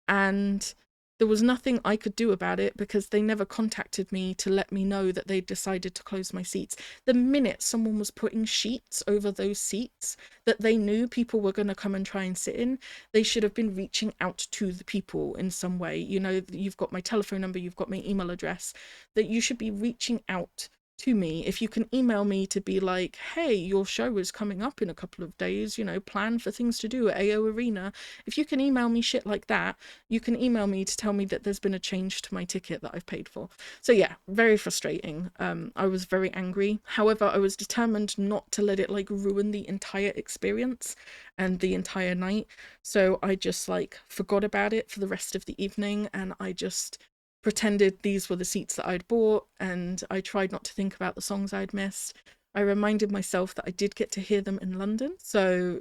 and there was nothing I could do about it because they never contacted me to let me know that they'd decided to close my seats. The minute someone was putting sheets over those seats that they knew people were going to come and try and sit in, they should have been reaching out to the people in some way. You've got my telephone number, you've got my email address, that you should be reaching out to me. If you can email me to be like, hey, your show is coming up in a couple of days, plan for things to do at AO Arena. If you can email me shit like that, you can email me to tell me that there's been a change to my ticket that I've paid for. So yeah, very frustrating. I was very angry. However, I was determined not to let it like ruin the entire experience and the entire night. So I just like forgot about it for the rest of the evening, and I just pretended these were the seats that I'd bought, and I tried not to think about the songs I'd missed. I reminded myself that I did get to hear them in London, so,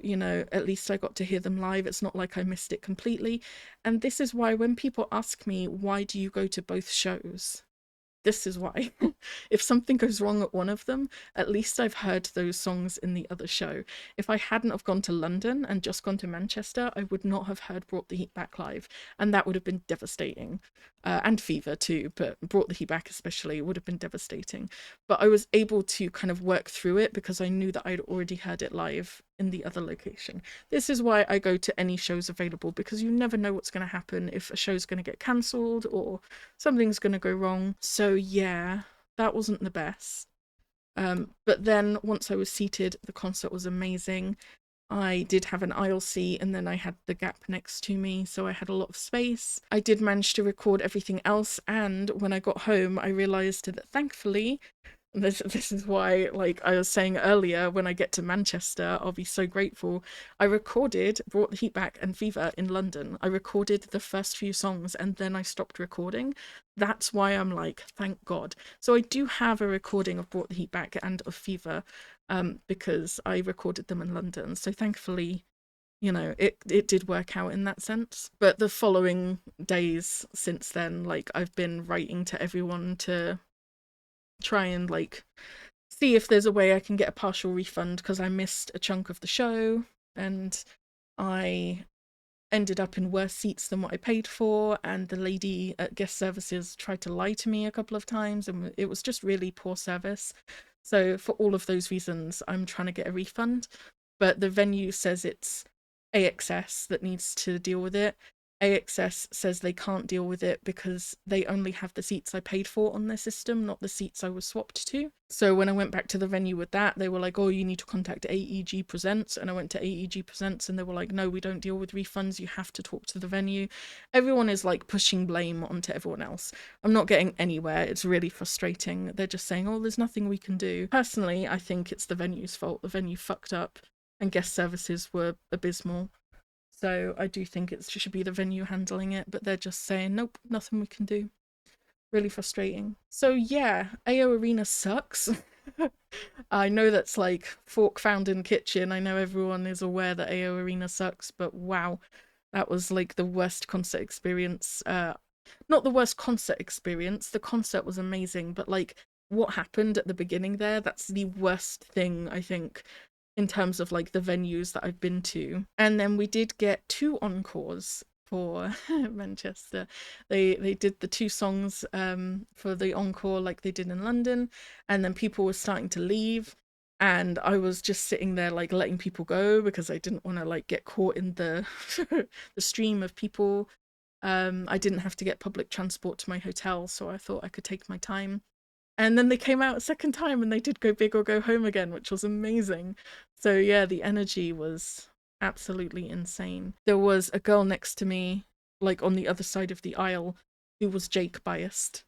at least I got to hear them live. It's not like I missed it completely. And this is why when people ask me, why do you go to both shows? This is why. If something goes wrong at one of them, at least I've heard those songs in the other show. If I hadn't have gone to London and just gone to Manchester, I would not have heard Brought the Heat Back live, and that would have been devastating. And Fever too, but Brought the Heat Back especially would have been devastating. But I was able to kind of work through it because I knew that I'd already heard it live in the other location. This is why I go to any shows available, because you never know what's going to happen, if a show's going to get cancelled or something's going to go wrong. So yeah, that wasn't the best. But then once I was seated, the concert was amazing. I did have an aisle seat, and then I had the gap next to me, so I had a lot of space. I did manage to record everything else, and when I got home, I realised that thankfully, this is why, like I was saying earlier, when I get to Manchester, I'll be so grateful. I recorded Brought the Heat Back and Fever in London. I recorded the first few songs and then I stopped recording. That's why I'm like, thank God. So I do have a recording of Brought the Heat Back and of Fever, because I recorded them in London. So thankfully, you know, it did work out in that sense. But the following days since then, like, I've been writing to everyone to try and like see if there's a way I can get a partial refund, because I missed a chunk of the show and I ended up in worse seats than what I paid for, and the lady at guest services tried to lie to me a couple of times, and it was just really poor service. So for all of those reasons, I'm trying to get a refund, but the venue says it's AXS that needs to deal with it. AXS says they can't deal with it because they only have the seats I paid for on their system, not the seats I was swapped to. So when I went back to the venue with that, they were like, oh, you need to contact AEG Presents. And I went to AEG Presents and they were like, no, we don't deal with refunds. You have to talk to the venue. Everyone is like pushing blame onto everyone else. I'm not getting anywhere. It's really frustrating. They're just saying, oh, there's nothing we can do. Personally, I think it's the venue's fault. The venue fucked up and guest services were abysmal. So I do think it should be the venue handling it, but they're just saying, nope, nothing we can do. Really frustrating. So yeah, AO Arena sucks. I know that's like fork found in kitchen. I know everyone is aware that AO Arena sucks, but wow, that was like the worst concert experience. Not the worst concert experience. The concert was amazing, but like what happened at the beginning there, that's the worst thing, I think, in terms of like the venues that I've been to. And then we did get 2 encores for Manchester. They did the 2 songs for the encore like they did in London, and then people were starting to leave, and I was just sitting there like letting people go because I didn't want to like get caught in the the stream of people. I didn't have to get public transport to my hotel, so I thought I could take my time. And then they came out a second time and they did Go Big or Go Home again, which was amazing. So yeah, the energy was absolutely insane. There was a girl next to me, like on the other side of the aisle, who was Jake biased.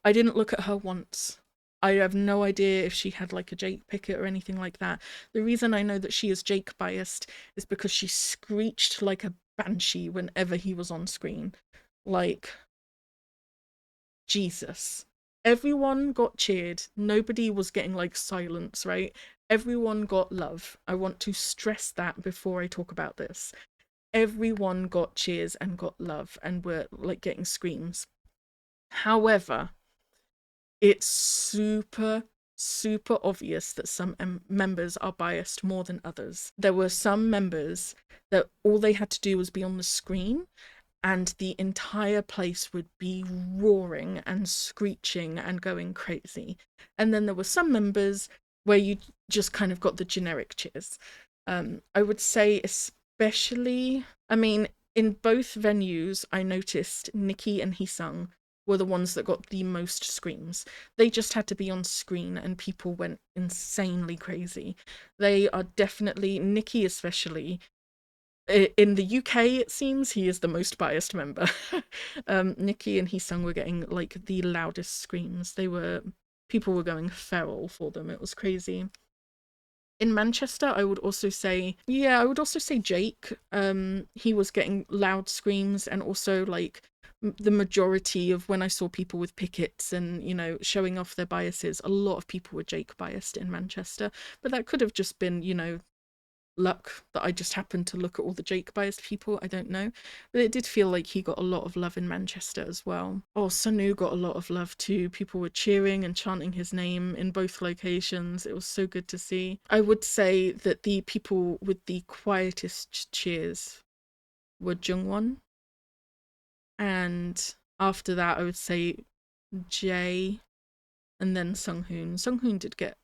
I didn't look at her once. I have no idea if she had like a Jake picket or anything like that. The reason I know that she is Jake biased is because she screeched like a banshee whenever he was on screen. Like, Jesus. Everyone got cheered. Nobody was getting like silence, right? Everyone got love. I want to stress that before I talk about this. Everyone got cheers and got love and were like getting screams. However, it's super obvious that some members are biased more than others. There were some members that all they had to do was be on the screen and the entire place would be roaring and screeching and going crazy. And then there were some members where you just kind of got the generic cheers. I would say especially, I mean, in both venues, I noticed Nikki and Heesung were the ones that got the most screams. They just had to be on screen and people went insanely crazy. They are definitely, Nikki especially, in the UK, it seems he is the most biased member. Nikki and Heesung were getting like the loudest screams. People were going feral for them. It was crazy. In Manchester, I would also say Jake. He was getting loud screams, and also like the majority of when I saw people with pickets and, you know, showing off their biases, a lot of people were Jake biased in Manchester. But that could have just been, you know, luck that I just happened to look at all the Jake biased people. I don't know, but it did feel like he got a lot of love in Manchester as well. Oh, Sunu got a lot of love too. People were cheering and chanting his name in both locations. It was so good to see. I would say that the people with the quietest cheers were Jungwon, and after that I would say Jay, and then Sunghoon. Sunghoon did get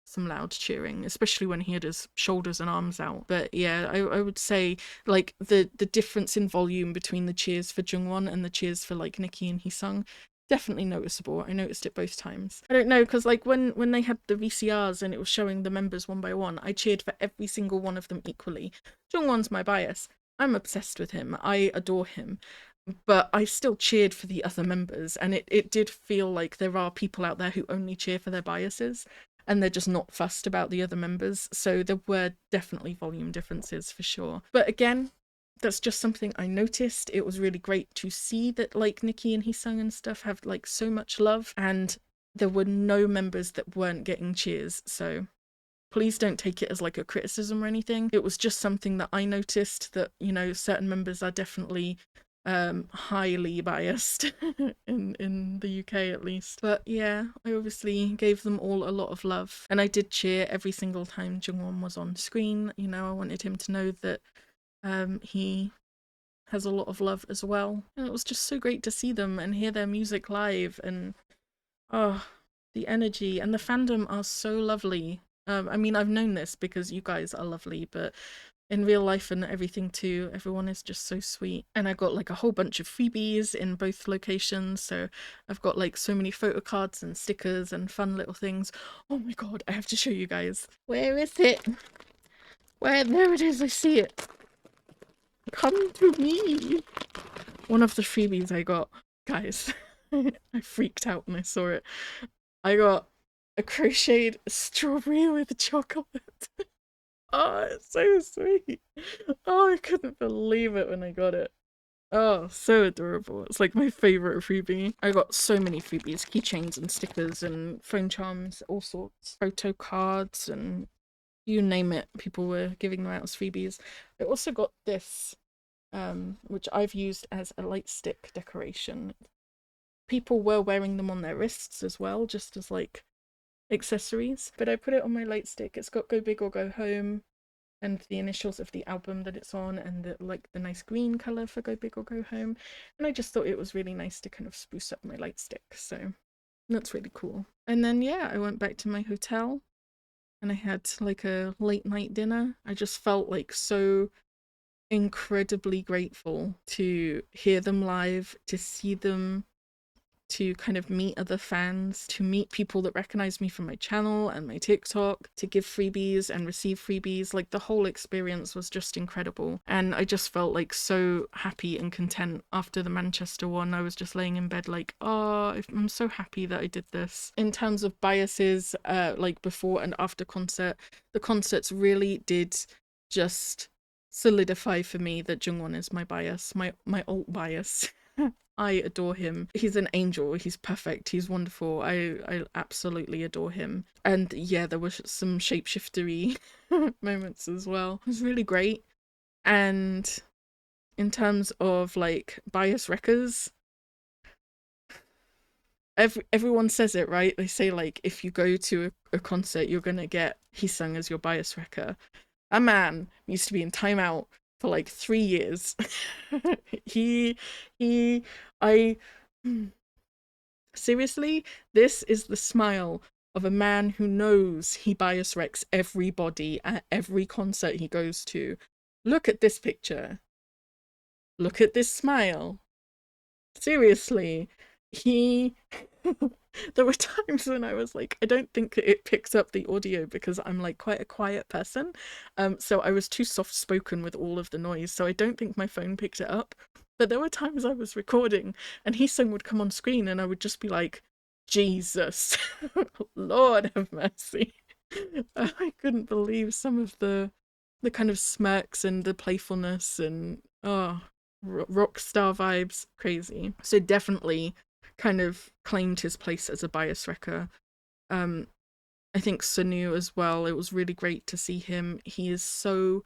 some loud cheering, especially when he had his shoulders and arms out. But yeah, I would say like the difference in volume between the cheers for Jungwon and the cheers for like Nikki and Heesung, definitely noticeable. I noticed it both times. I don't know, because like when they had the VCRs and it was showing the members one by one, I cheered for every single one of them equally. Jungwon's my bias. I'm obsessed with him. I adore him. But I still cheered for the other members, and it did feel like there are people out there who only cheer for their biases, and they're just not fussed about the other members. So there were definitely volume differences for sure. But again, that's just something I noticed. It was really great to see that like Nikki and Heesung and stuff have like so much love, and there were no members that weren't getting cheers. So please don't take it as like a criticism or anything. It was just something that I noticed that, you know, certain members are definitely highly biased in the UK at least. But yeah, I obviously gave them all a lot of love, and I did cheer every single time Jungwon was on screen. You know, I wanted him to know that he has a lot of love as well. And it was just so great to see them and hear their music live, and oh, the energy and the fandom are so lovely. I mean, I've known this because you guys are lovely, but in real life and everything too, everyone is just so sweet. And I got like a whole bunch of freebies in both locations, so I've got like so many photo cards and stickers and fun little things. Oh my god, I have to show you guys. Where is it? Where? There it is, I see it. Come to me. One of the freebies I got, guys, I freaked out when I saw it. I got a crocheted strawberry with chocolate. Oh, it's so sweet. Oh, I couldn't believe it when I got it. Oh, so adorable. It's like my favorite freebie. I got so many freebies, keychains and stickers and phone charms, all sorts. Photo cards and you name it, people were giving them out as freebies. I also got this, which I've used as a light stick decoration. People were wearing them on their wrists as well, just as like accessories, but I put it on my light stick. It's got Go Big or Go Home and the initials of the album that it's on, and the nice green color for Go Big or Go Home, and I just thought it was really nice to kind of spruce up my light stick, so that's really cool. And then yeah, I went back to my hotel and I had like a late night dinner. I just felt like so incredibly grateful to hear them live, to see them, to kind of meet other fans, to meet people that recognize me from my channel and my TikTok, to give freebies and receive freebies. Like the whole experience was just incredible. And I just felt like so happy and content after the Manchester one. I was just laying in bed like, oh, I'm so happy that I did this. In terms of biases, like before and after concert, the concerts really did just solidify for me that Jungwon is my bias, my alt bias. I adore him. He's an angel. He's perfect. He's wonderful. I absolutely adore him. And yeah, there were some shapeshiftery moments as well. It was really great. And in terms of like bias wreckers, everyone says it, right? They say like if you go to a concert, you're gonna get Heesung as your bias wrecker. A man used to be in timeout for like 3 years. he I seriously, this is the smile of a man who knows he bias wrecks everybody at every concert he goes to. Look at this picture. Look at this smile. Seriously, he there were times when I was like, I don't think it picks up the audio because I'm like quite a quiet person. So I was too soft spoken with all of the noise. So I don't think my phone picked it up. But there were times I was recording and Heesung would come on screen and I would just be like, Jesus, Lord have mercy. I couldn't believe some of the kind of smirks and the playfulness and oh, rock star vibes, crazy. So definitely kind of claimed his place as a bias wrecker. I think Sonu as well, it was really great to see him. He is so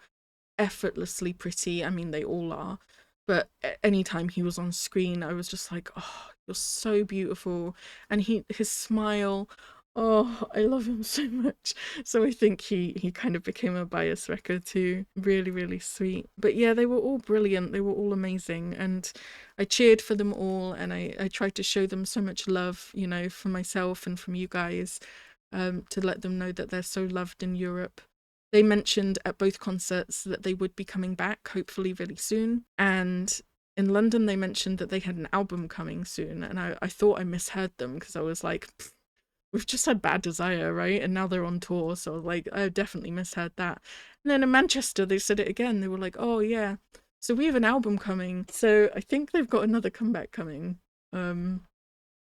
effortlessly pretty. I mean, they all are. But anytime he was on screen, I was just like, oh, you're so beautiful. And his smile, oh, I love him so much. So I think he kind of became a bias wrecker too. Really, really sweet. But yeah, they were all brilliant. They were all amazing. And I cheered for them all. And I tried to show them so much love, you know, from myself and from you guys, to let them know that they're so loved in Europe. They mentioned at both concerts that they would be coming back, hopefully really soon. And in London, they mentioned that they had an album coming soon. And I thought I misheard them because I was like, we've just had Bad Desire, right? And now they're on tour. So I was like, I definitely misheard that. And then in Manchester, they said it again. They were like, oh, yeah. So we have an album coming. So I think they've got another comeback coming.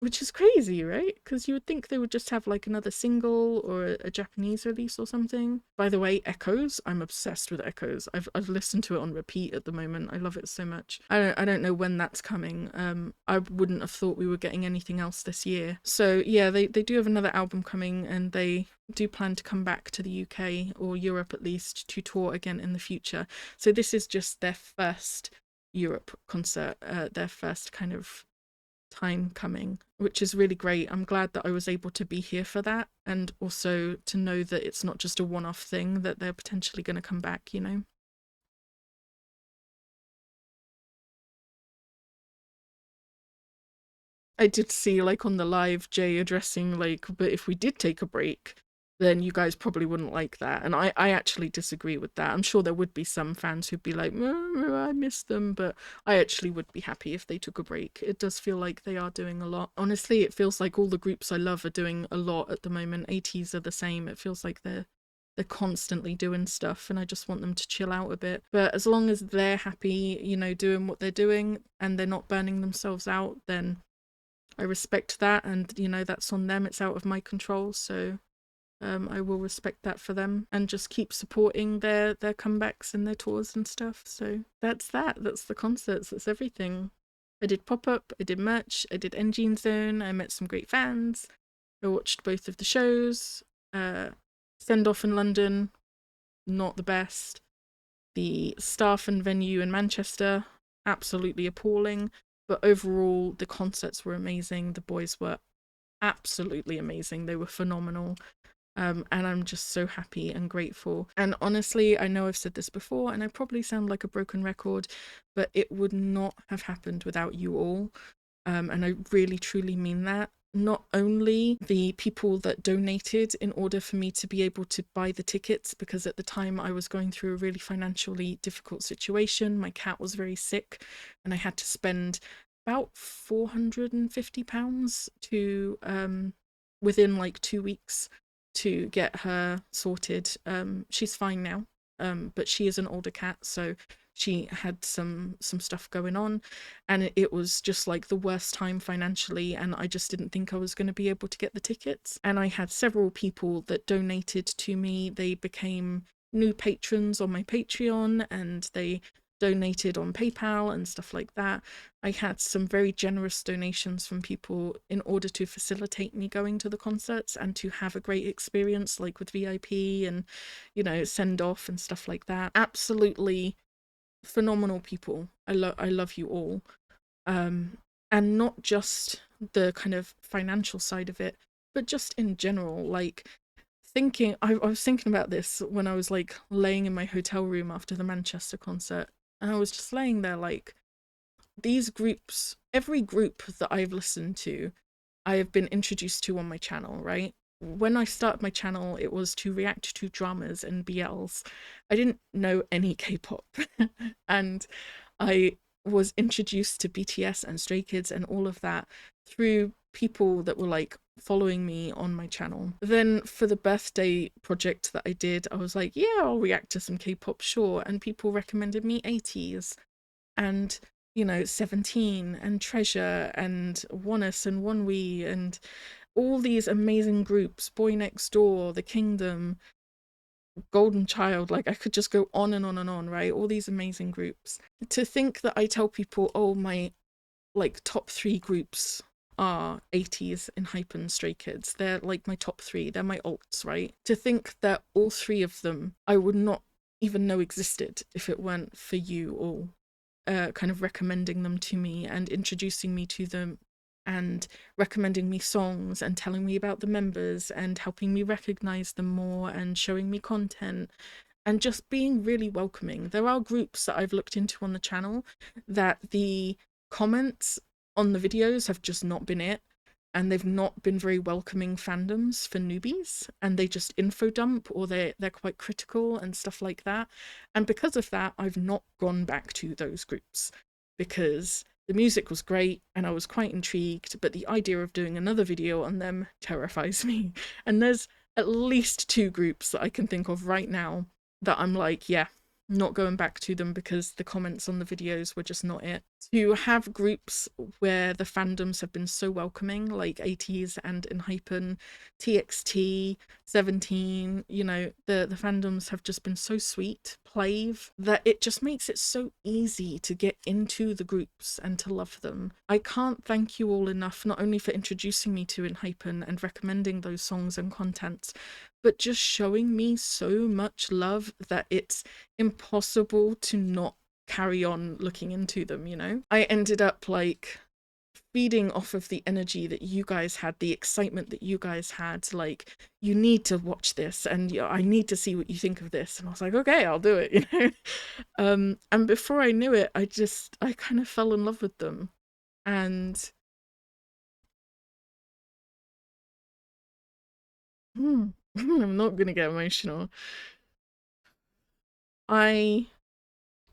which is crazy, right? Because you would think they would just have like another single or a Japanese release or something. By the way, Echoes, I'm obsessed with Echoes. I've listened to it on repeat at the moment. I love it so much. I don't know when that's coming. I wouldn't have thought we were getting anything else this year. So yeah, they do have another album coming, and they do plan to come back to the UK or Europe at least to tour again in the future. So this is just their first Europe concert, their first kind of time coming, which is really great. I'm glad that I was able to be here for that, and also to know that it's not just a one-off thing, that they're potentially going to come back, you know. I did see like on the live Jay addressing like, but if we did take a break, then you guys probably wouldn't like that. And I actually disagree with that. I'm sure there would be some fans who'd be like, I miss them, but I actually would be happy if they took a break. It does feel like they are doing a lot. Honestly, it feels like all the groups I love are doing a lot at the moment. 80s are the same. It feels like they're constantly doing stuff, and I just want them to chill out a bit. But as long as they're happy, you know, doing what they're doing and they're not burning themselves out, then I respect that, and you know, that's on them. It's out of my control, so I will respect that for them and just keep supporting their comebacks and their tours and stuff. So that's that. That's the concerts. That's everything. I did Pop-Up, I did merch, I did Engine Zone, I met some great fans, I watched both of the shows. Sendoff in London, not the best. The staff and venue in Manchester, absolutely appalling. But overall, the concerts were amazing. The boys were absolutely amazing. They were phenomenal. And I'm just so happy and grateful. And honestly, I know I've said this before, and I probably sound like a broken record, but it would not have happened without you all. And I really truly mean that. Not only the people that donated in order for me to be able to buy the tickets, because at the time I was going through a really financially difficult situation. My cat was very sick, and I had to spend about £450 to within like 2 weeks to get her sorted. She's fine now, but she is an older cat, so she had some stuff going on, and it was just like the worst time financially, and I just didn't think I was going to be able to get the tickets. And I had several people that donated to me. They became new patrons on my Patreon, and they donated on PayPal and stuff like that. I had some very generous donations from people in order to facilitate me going to the concerts and to have a great experience, like with VIP and, you know, Sendoff and stuff like that. Absolutely phenomenal people. I love you all. And not just the kind of financial side of it, but just in general, like thinking, I was thinking about this when I was like laying in my hotel room after the Manchester concert, and I was just laying there like, these groups, every group that I've listened to, I have been introduced to on my channel, right? When I started my channel, it was to react to dramas and BLs. I didn't know any K-pop. And I was introduced to BTS and Stray Kids and all of that through people that were like following me on my channel. Then for the birthday project that I did, I was like, yeah, I'll react to some K-pop, sure. And people recommended me 80s and, you know, 17 and Treasure and Oneness and OneWe and all these amazing groups, Boy Next Door, The Kingdom, Golden Child. Like, I could just go on and on and on, right? All these amazing groups. To think that I tell people, oh, my like top 3 groups are 80s, Enhypen, Stray Kids. They're like my top 3. They're my alts, right? To think that all 3 of them I would not even know existed if it weren't for you all kind of recommending them to me and introducing me to them and recommending me songs and telling me about the members and helping me recognize them more and showing me content and just being really welcoming. There are groups that I've looked into on the channel that the comments on the videos have just not been it, and they've not been very welcoming fandoms for newbies, and they just info dump, or they're quite critical and stuff like that. And because of that, I've not gone back to those groups, because the music was great and I was quite intrigued, but the idea of doing another video on them terrifies me. And there's at least 2 groups that I can think of right now that I'm like, yeah, not going back to them because the comments on the videos were just not it. to have groups where the fandoms have been so welcoming, like 80s and Enhypen, TXT, 17, you know, the fandoms have just been so sweet, Plave, that it just makes it so easy to get into the groups and to love them. I can't thank you all enough, not only for introducing me to Enhypen and recommending those songs and contents, but just showing me so much love that it's impossible to not carry on looking into them, you know? I ended up like feeding off of the energy that you guys had, the excitement that you guys had, like, you need to watch this and I need to see what you think of this. And I was like, okay, I'll do it, you know? And before I knew it, I kind of fell in love with them. And I'm not gonna get emotional. I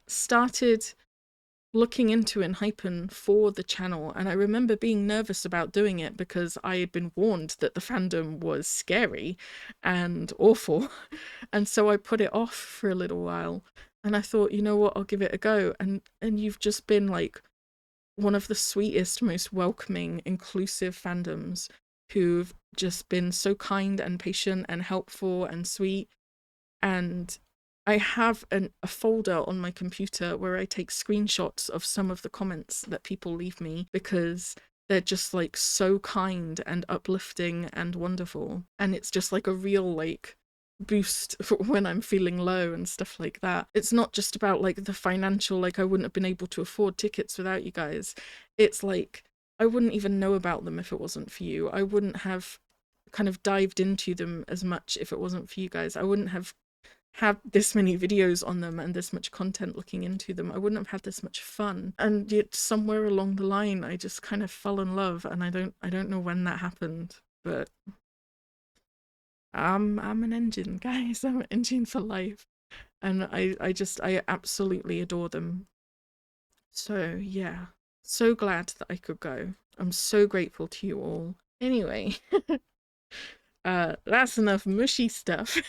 started looking into Enhypen for the channel, and I remember being nervous about doing it because I had been warned that the fandom was scary and awful, and so I put it off for a little while, and I thought, you know what, I'll give it a go. And you've just been like one of the sweetest, most welcoming, inclusive fandoms who've just been so kind and patient and helpful and sweet. And I have a folder on my computer where I take screenshots of some of the comments that people leave me because they're just like so kind and uplifting and wonderful. And it's just like a real like boost for when I'm feeling low and stuff like that. It's not just about like the financial, like I wouldn't have been able to afford tickets without you guys. It's like I wouldn't even know about them if it wasn't for you. I wouldn't have kind of dived into them as much if it wasn't for you guys. I wouldn't have had this many videos on them and this much content looking into them. I wouldn't have had this much fun. And yet somewhere along the line I just kind of fell in love, and I don't know when that happened, but I'm an engine, guys. I'm an engine for life. And I absolutely adore them. So yeah. So glad that I could go. I'm so grateful to you all. Anyway, that's enough mushy stuff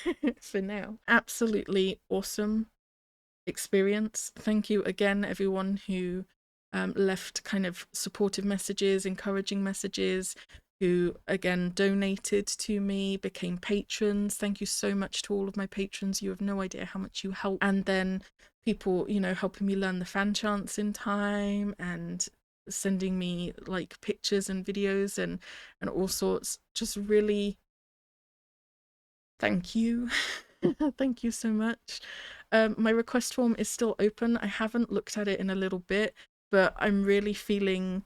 for now. Absolutely awesome experience. Thank you again, everyone who left kind of supportive messages, encouraging messages, who again donated to me, became patrons. Thank you so much to all of my patrons. You have no idea how much you help. And then people, you know, helping me learn the fan chants in time and sending me like pictures and videos and all sorts. Just really thank you. Thank you so much. My request form is still open. I haven't looked at it in a little bit, but I'm feeling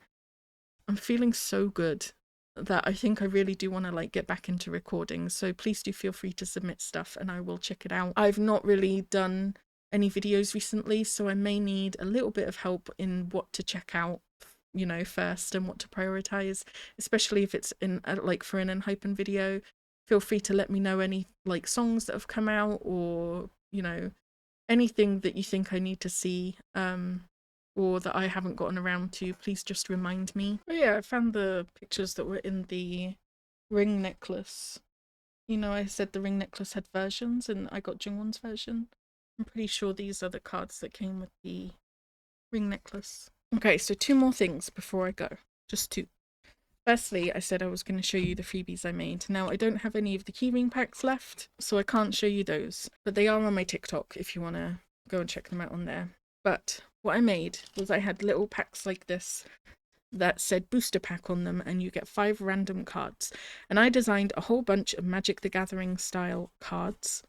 so good that I think I really do want to like get back into recording. So please do feel free to submit stuff and I will check it out. I've not really done any videos recently, so I may need a little bit of help in what to check out, you know, first and what to prioritize, especially if it's in like for an Enhypen video. Feel free to let me know any like songs that have come out, or you know, anything that you think I need to see or that I haven't gotten around to. Please just remind me. Oh yeah, I found the pictures that were in the ring necklace. You know, I said the ring necklace had versions and I got Jungwon's version. I'm pretty sure these are the cards that came with the ring necklace. Okay, so two more things before I go. Just two. Firstly, I said I was going to show you the freebies I made. Now, I don't have any of the keyring packs left, so I can't show you those. But they are on my TikTok if you want to go and check them out on there. But what I made was I had little packs like this that said booster pack on them, and you get 5 random cards. And I designed a whole bunch of Magic the Gathering style cards,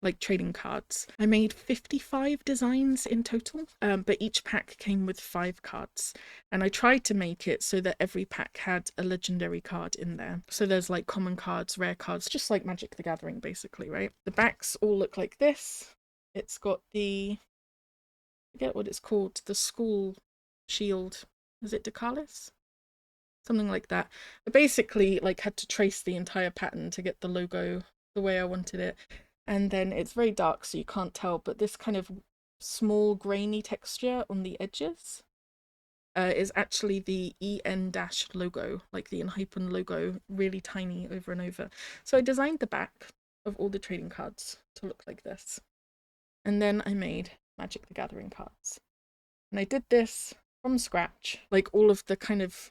like trading cards. I made 55 designs in total, but each pack came with 5 cards. And I tried to make it so that every pack had a legendary card in there. So there's like common cards, rare cards, just like Magic the Gathering basically, right? The backs all look like this. It's got the, I forget what it's called, the school shield. Is it Decalis? Something like that. I basically like had to trace the entire pattern to get the logo the way I wanted it. And then it's very dark so you can't tell, but this kind of small grainy texture on the edges is actually the EN dash logo, like the Enhypen logo, really tiny over and over. So I designed the back of all the trading cards to look like this. And then I made Magic the Gathering cards. And I did this from scratch, like all of the kind of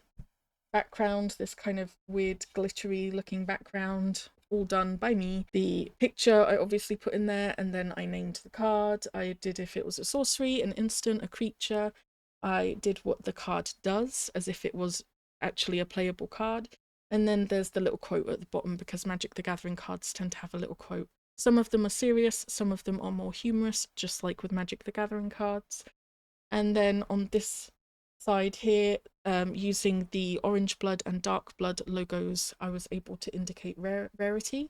background, this kind of weird glittery looking background, all done by me. The picture I obviously put in there, and then I named the card. I did if it was a sorcery, an instant, a creature. I did what the card does as if it was actually a playable card. And then there's the little quote at the bottom, because Magic the Gathering cards tend to have a little quote. Some of them are serious, some of them are more humorous, just like with Magic the Gathering cards. And then on this side here, using the orange blood and dark blood logos, I was able to indicate rarity.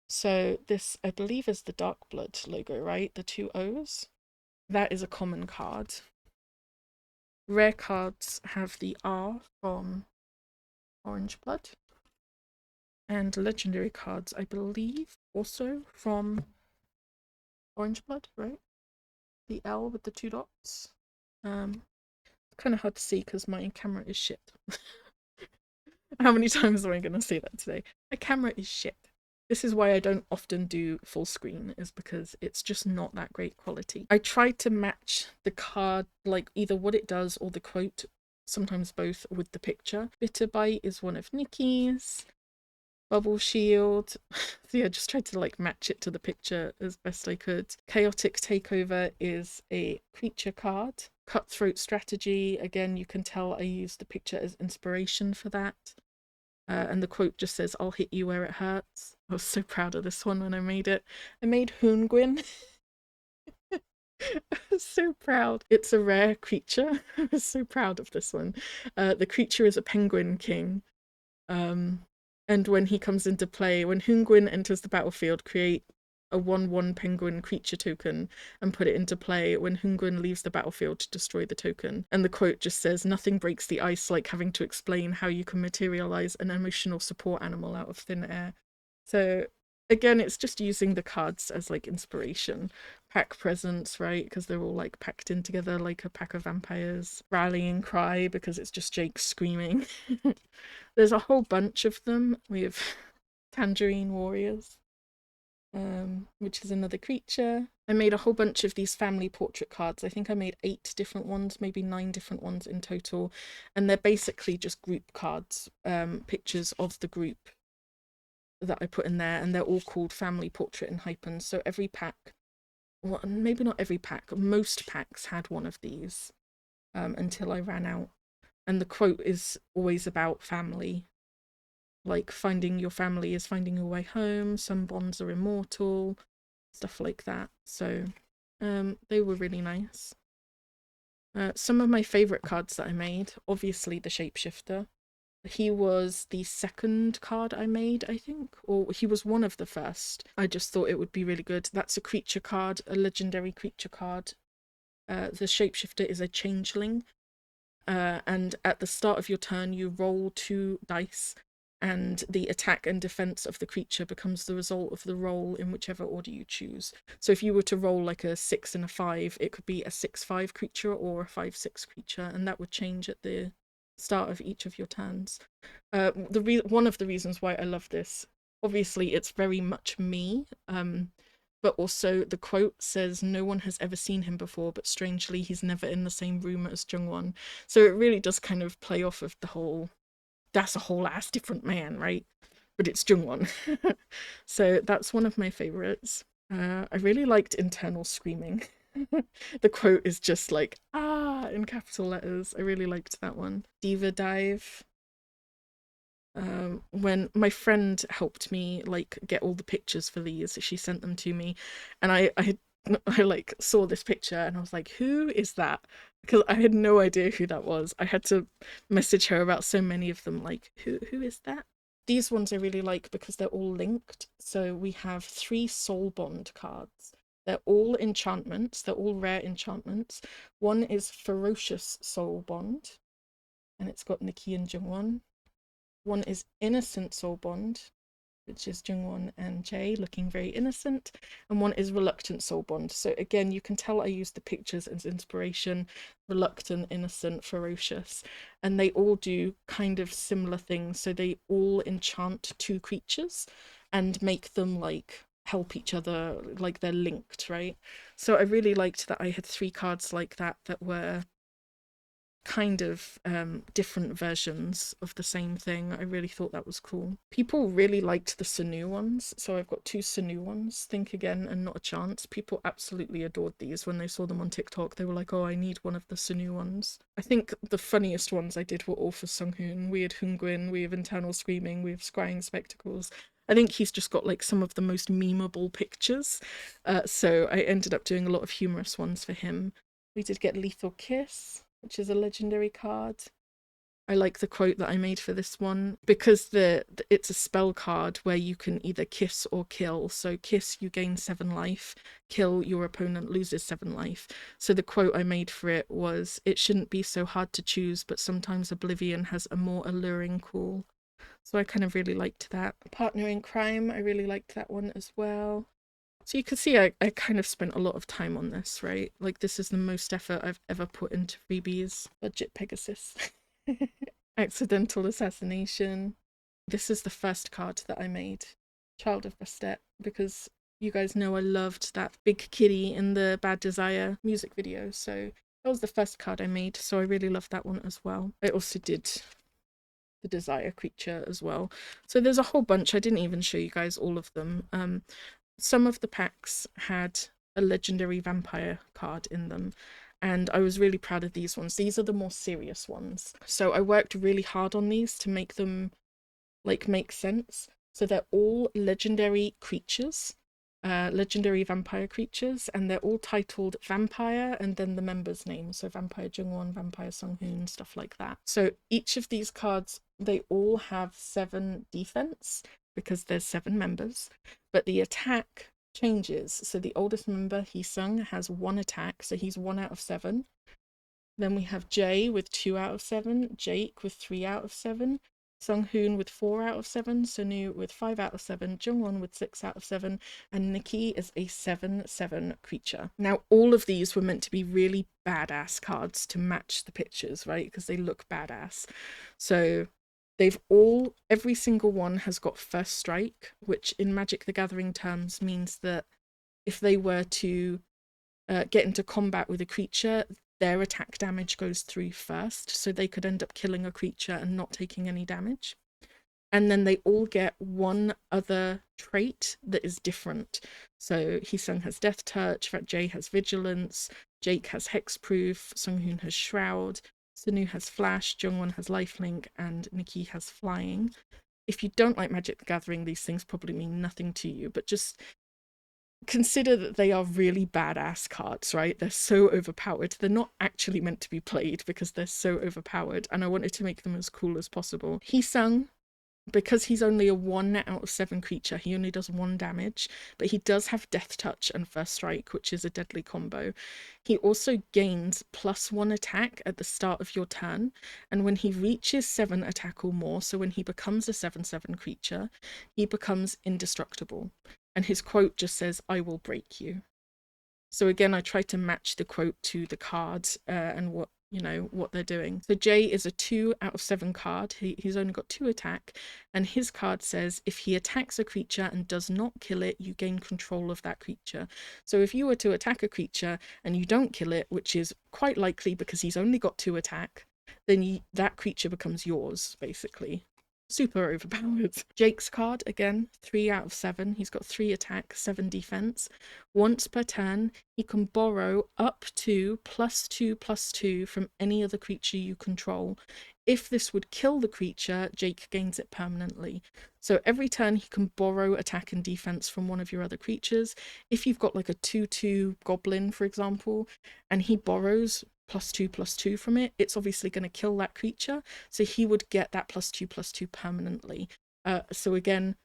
So this, I believe, is the dark blood logo, right? The two O's. That is a common card. Rare cards have the R from orange blood. And legendary cards, I believe, also from orange blood, right? The L with the two dots. Kind of hard to see because my camera is shit. How many times am I going to say that today? My camera is shit. This is why I don't often do full screen, is because it's just not that great quality. I tried to match the card, like either what it does or the quote, sometimes both, with the picture. Bitter Bite is one of Nikki's. Bubble Shield. So yeah, just tried to like match it to the picture as best I could. Chaotic Takeover is a creature card. Cutthroat Strategy, again, you can tell I used the picture as inspiration for that. And the quote just says, "I'll hit you where it hurts." I was so proud of this one when I made it. I made Hoongwyn. I was so proud. It's a rare creature. I was so proud of this one. The creature is a penguin king. And when he comes into play, when Hoongwyn enters the battlefield, create a 1/1 penguin creature token and put it into play. When Hoongwyn leaves the battlefield, destroy the token. And the quote just says, "Nothing breaks the ice like having to explain how you can materialize an emotional support animal out of thin air." So again, it's just using the cards as like inspiration. Pack presence, right? Because they're all like packed in together like a pack of vampires. Rallying cry, because it's just Jake screaming. There's a whole bunch of them. We have Tangerine Warriors, which is another creature. I made a whole bunch of these family portrait cards. I think I made 8 different ones, maybe 9 different ones in total. And they're basically just group cards, pictures of the group that I put in there. And they're all called Family Portrait Enhypen. So every pack, well, maybe not every pack, most packs had one of these until I ran out. And the quote is always about family. Like, finding your family is finding your way home, some bonds are immortal, stuff like that. So they were really nice. Some of my favourite cards that I made, obviously the Shapeshifter. He was the second card I made, I think, or he was one of the first. I just thought it would be really good. That's a creature card, a legendary creature card. The Shapeshifter is a changeling. And at the start of your turn, you roll 2 dice, and the attack and defense of the creature becomes the result of the roll in whichever order you choose. So if you were to roll like a 6 and a 5, it could be a 6/5 creature or a 5/6 creature, and that would change at the start of each of your turns. One of the reasons why I love this, obviously it's very much me, but also the quote says, "No one has ever seen him before, but strangely he's never in the same room as Jungwon." So it really does kind of play off of the whole, that's a whole ass different man, right? But it's Jungwon. So that's one of my favorites. I really liked Internal Screaming. The quote is just like, "Ah," in capital letters. I really liked that one. Diva Dive. When my friend helped me like get all the pictures for these, she sent them to me, and I like saw this picture and I was like, "Who is that?" Because I had no idea who that was. I had to message her about so many of them, like, who is that? These ones I really like because they're all linked. So we have 3 Soul Bond cards. They're all enchantments. They're all rare enchantments. One is Ferocious Soul Bond, and it's got Nikki and Jungwon. One is Innocent Soul Bond, which is Jungwon and Jae looking very innocent. And one is Reluctant Soul Bond. So again, you can tell I used the pictures as inspiration. Reluctant, innocent, ferocious. And they all do kind of similar things. So they all enchant 2 creatures and make them like help each other, like they're linked, right? So I really liked that I had 3 cards like that that were kind of different versions of the same thing. I really thought that was cool. People really liked the Sanu ones, so I've got two Sanu ones, Think Again and Not a Chance. People absolutely adored these when they saw them on TikTok. They were like, oh, I need one of the Sanu ones. I think the funniest ones I did were all for Sunghoon. We had Hunguin, we have Internal Screaming, we have Scrying Spectacles. I think he's just got like some of the most memeable pictures, so I ended up doing a lot of humorous ones for him. We did get Lethal Kiss, which is a legendary card. I like the quote that I made for this one because it's a spell card where you can either kiss or kill. So kiss, you gain 7 life. Kill, your opponent loses 7 life. So the quote I made for it was, "It shouldn't be so hard to choose, but sometimes oblivion has a more alluring call." So I kind of really liked that. Partner in Crime, I really liked that one as well. So you can see I kind of spent a lot of time on this, right? Like, this is the most effort I've ever put into Freebies. Budget Pegasus. Accidental Assassination. This is the first card that I made. Child of Bastet, because you guys know I loved that big kitty in the Bad Desire music video. So that was the first card I made. So I really loved that one as well. I also did the Desire creature as well. So there's a whole bunch. I didn't even show you guys all of them. Some of the packs had a legendary vampire card in them, and I was really proud of these ones. These are the more serious ones. So I worked really hard on these to make them like make sense. So they're all legendary creatures, legendary vampire creatures, and they're all titled Vampire and then the member's name. So Vampire Jungwon, Vampire Sunghoon, stuff like that. So each of these cards, they all have 7 defense because there's 7 members, but the attack changes. So the oldest member, Heesung, has 1 attack, so he's 1 out of 7. Then we have Jay with 2 out of 7, Jake with 3 out of 7, Sunghoon with 4 out of 7, Sonu with 5 out of 7, Jungwon with 6 out of 7, and Nikki is a 7/7 creature. Now, all of these were meant to be really badass cards to match the pictures, right? Because they look badass. So every single one has got first strike, which in Magic the Gathering terms means that if they were to get into combat with a creature, their attack damage goes through first, so they could end up killing a creature and not taking any damage. And then they all get one other trait that is different. So Heesung has Death Touch, Jay has Vigilance, Jake has Hexproof, Sunghoon has Shroud, Sonu has Flash, Jungwon has Lifelink, and Nikki has Flying. If you don't like Magic the Gathering, these things probably mean nothing to you, but just consider that they are really badass cards, right? They're so overpowered. They're not actually meant to be played because they're so overpowered, and I wanted to make them as cool as possible. Heesung, because he's only a 1 out of 7 creature, he only does 1 damage, but he does have Death Touch and First Strike, which is a deadly combo. He also gains +1 attack at the start of your turn, and when he reaches 7 attack or more, so when he becomes a 7/7 creature, he becomes indestructible. And his quote just says, "I will break you." So again, I try to match the quote to the card and what they're doing. So Jay is a 2 out of 7 card. He's only got 2 attack, and his card says if he attacks a creature and does not kill it, you gain control of that creature. So if you were to attack a creature and you don't kill it, which is quite likely because he's only got 2 attack, then that creature becomes yours, basically. Super overpowered. Jake's card, again, 3 out of 7. He's got 3 attack, 7 defense. Once per turn, he can borrow up to +2/+2 from any other creature you control. If this would kill the creature, Jake gains it permanently. So every turn he can borrow attack and defense from one of your other creatures. If you've got like a 2/2 goblin, for example, and he borrows +2/+2 from it, it's obviously going to kill that creature, so he would get that +2/+2 permanently. So again,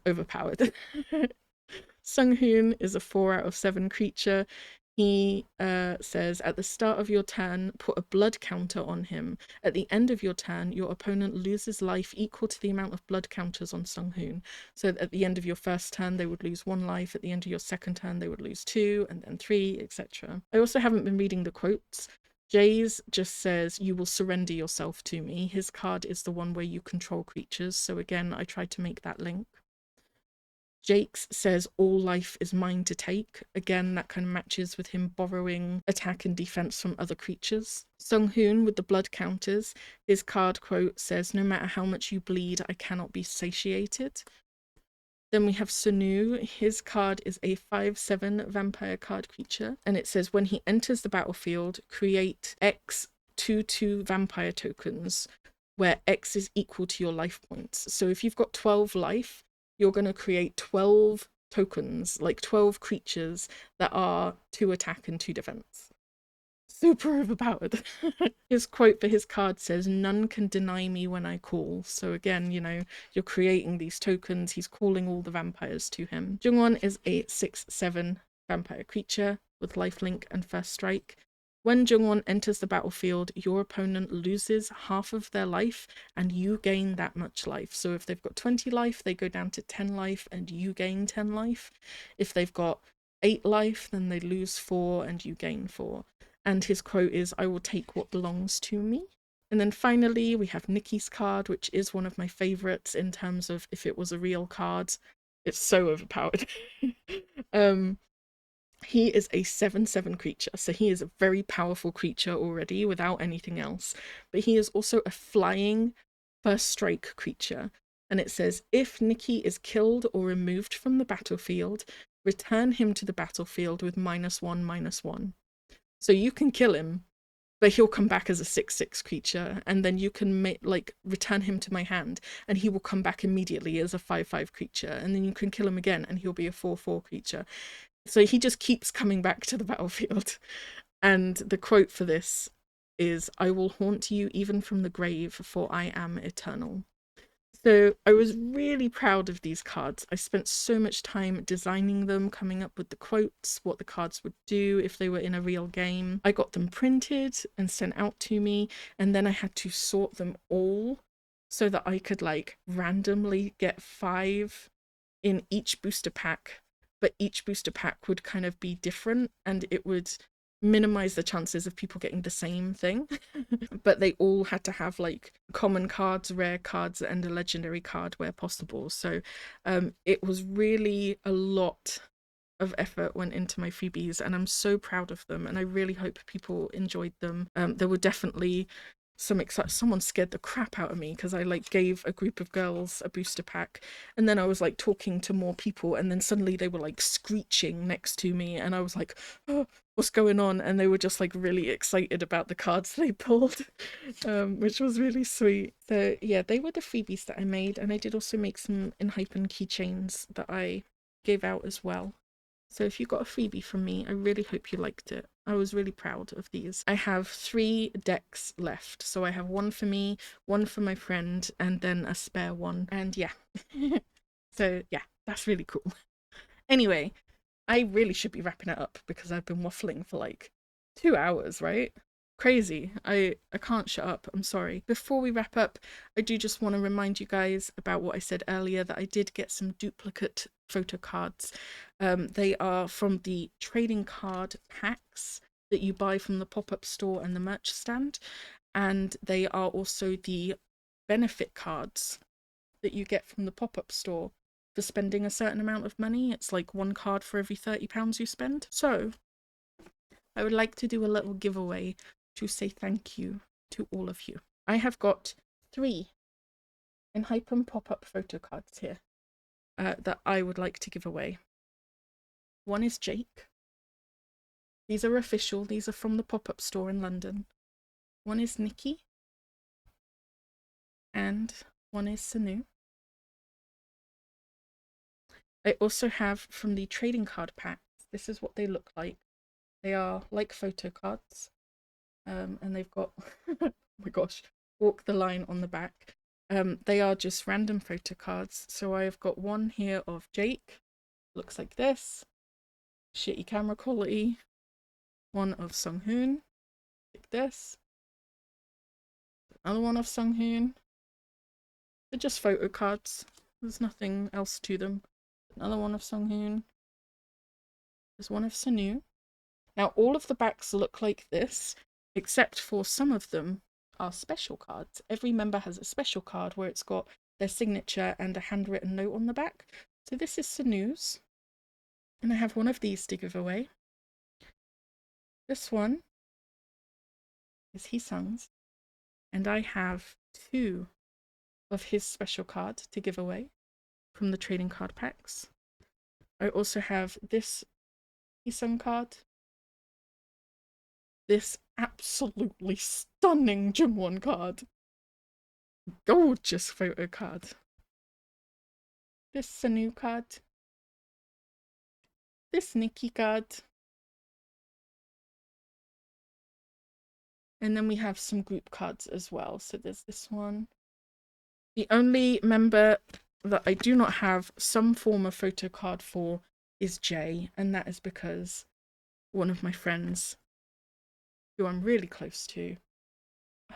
overpowered. Sunghoon is a 4 out of 7 creature. He says, at the start of your turn, put a blood counter on him. At the end of your turn, your opponent loses life equal to the amount of blood counters on Sunghoon. So at the end of your first turn, they would lose 1 life. At the end of your second turn, they would lose 2, and then 3, etc. I also haven't been reading the quotes. Jay's just says, "You will surrender yourself to me." His card is the one where you control creatures. So again, I tried to make that link. Jake's says all life is mine to take. Again, that kind of matches with him borrowing attack and defense from other creatures. Sung-hoon with the blood counters, his card quote says, no matter how much you bleed, I cannot be satiated. Then we have Sonu. His card is a 5/7 vampire card creature, and it says when he enters the battlefield, create X 2/2 vampire tokens, where X is equal to your life points. So if you've got 12 life, you're going to create 12 tokens, like 12 creatures that are 2 attack and 2 defense. Super overpowered. His quote for his card says, none can deny me when I call. So again, you know, you're creating these tokens. He's calling all the vampires to him. Jungwon is a 6/7 vampire creature with lifelink and first strike. When Jungwon enters the battlefield, your opponent loses half of their life and you gain that much life. So if they've got 20 life, they go down to 10 life and you gain 10 life. If they've got 8 life, then they lose 4 and you gain 4. And his quote is, I will take what belongs to me. And then finally, we have Nikki's card, which is one of my favorites in terms of if it was a real card. It's so overpowered. He is a 7/7 creature, so he is a very powerful creature already without anything else. But he is also a flying first strike creature. And it says, if Nikki is killed or removed from the battlefield, return him to the battlefield with -1/-1. So you can kill him, but he'll come back as a 6/6 creature, and then you can return him to my hand, and he will come back immediately as a 5/5 creature, and then you can kill him again, and he'll be a 4/4 creature. So he just keeps coming back to the battlefield. And the quote for this is, I will haunt you even from the grave, for I am eternal. So I was really proud of these cards. I spent so much time designing them, coming up with the quotes, what the cards would do if they were in a real game. I got them printed and sent out to me, and then I had to sort them all so that I could randomly get 5 in each booster pack, but each booster pack would kind of be different and it would minimize the chances of people getting the same thing. But they all had to have common cards, rare cards, and a legendary card where possible. So it was really a lot of effort went into my freebies, and I'm so proud of them, and I really hope people enjoyed them. There were definitely someone scared the crap out of me because I gave a group of girls a booster pack, and then I was talking to more people, and then suddenly they were screeching next to me, and I was like, oh, what's going on? And they were just really excited about the cards they pulled, which was really sweet. So yeah, they were the freebies that I made, and I did also make some Enhypen keychains that I gave out as well. So if you got a freebie from me, I really hope you liked it. I was really proud of these. I have 3 decks left. So I have one for me, one for my friend, and then a spare one. And yeah. So yeah, that's really cool. Anyway, I really should be wrapping it up because I've been waffling for 2 hours, right? Crazy. I can't shut up. I'm sorry. Before we wrap up, I do just want to remind you guys about what I said earlier, that I did get some duplicate photo cards. They are from the trading card packs that you buy from the Popup Store and the merch stand, and they are also the benefit cards that you get from the Popup Store for spending a certain amount of money. It's 1 card for every £30 you spend. So I would like to do a little giveaway to say thank you to all of you. I have got 3 Enhypen pop-up photo cards here that I would like to give away. One is Jake. These are official. These are from the Popup Store in London. One is Nikki. And one is Sonu. I also have from the trading card packs. This is what they look like. They are like photo cards. And they've got, oh my gosh, walk the line on the back. They are just random photo cards. So I've got one here of Jake. Looks like this. Shitty camera quality. One of Sung-hoon. Like this. Another one of Sung-hoon. They're just photo cards. There's nothing else to them. Another one of Sung-hoon. There's one of Sonu. Now all of the backs look like this, except for some of them are special cards. Every member has a special card where it's got their signature and a handwritten note on the back. So this is Souvenirs, and I have one of these to give away. This one is Hisung's, and I have 2 of his special card to give away from the trading card packs. I also have this Hisung card, this absolutely stunning Jungwon card, gorgeous photo card, this Sanu card, this Nikki card, and then we have some group cards as well. So there's this one. The only member that I do not have some form of photo card for is Jay, and that is because one of my friends, who I'm really close to,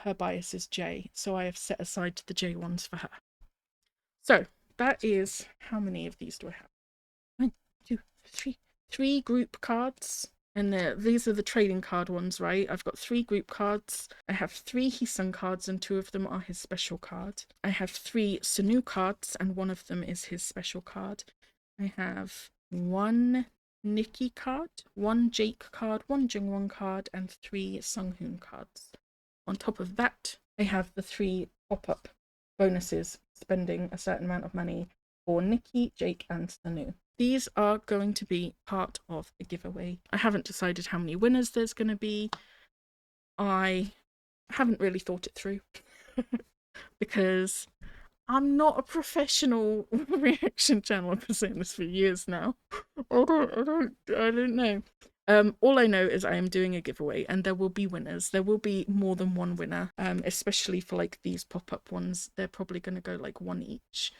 her bias is Jay, so I have set aside the J ones for her. So that is, how many of these do I have? 1, 2, 3. 3 group cards. And these are the trading card ones, right? I've got 3 group cards. I have 3 Hisung cards, and 2 of them are his special card. I have 3 Sanu cards, and 1 of them is his special card. I have 1 Nikki card, 1 Jake card, 1 Jungwon card, and 3 Sunghoon cards. On top of that, I have the 3 pop-up bonuses, spending a certain amount of money for Nikki, Jake, and Sanu. These are going to be part of a giveaway. I haven't decided how many winners there's going to be. I haven't really thought it through because I'm not a professional reaction channel. I've been saying this for years now. I don't know. All I know is I am doing a giveaway, and there will be winners. There will be more than 1 winner, especially for like these pop-up ones. They're probably going to go like 1 each.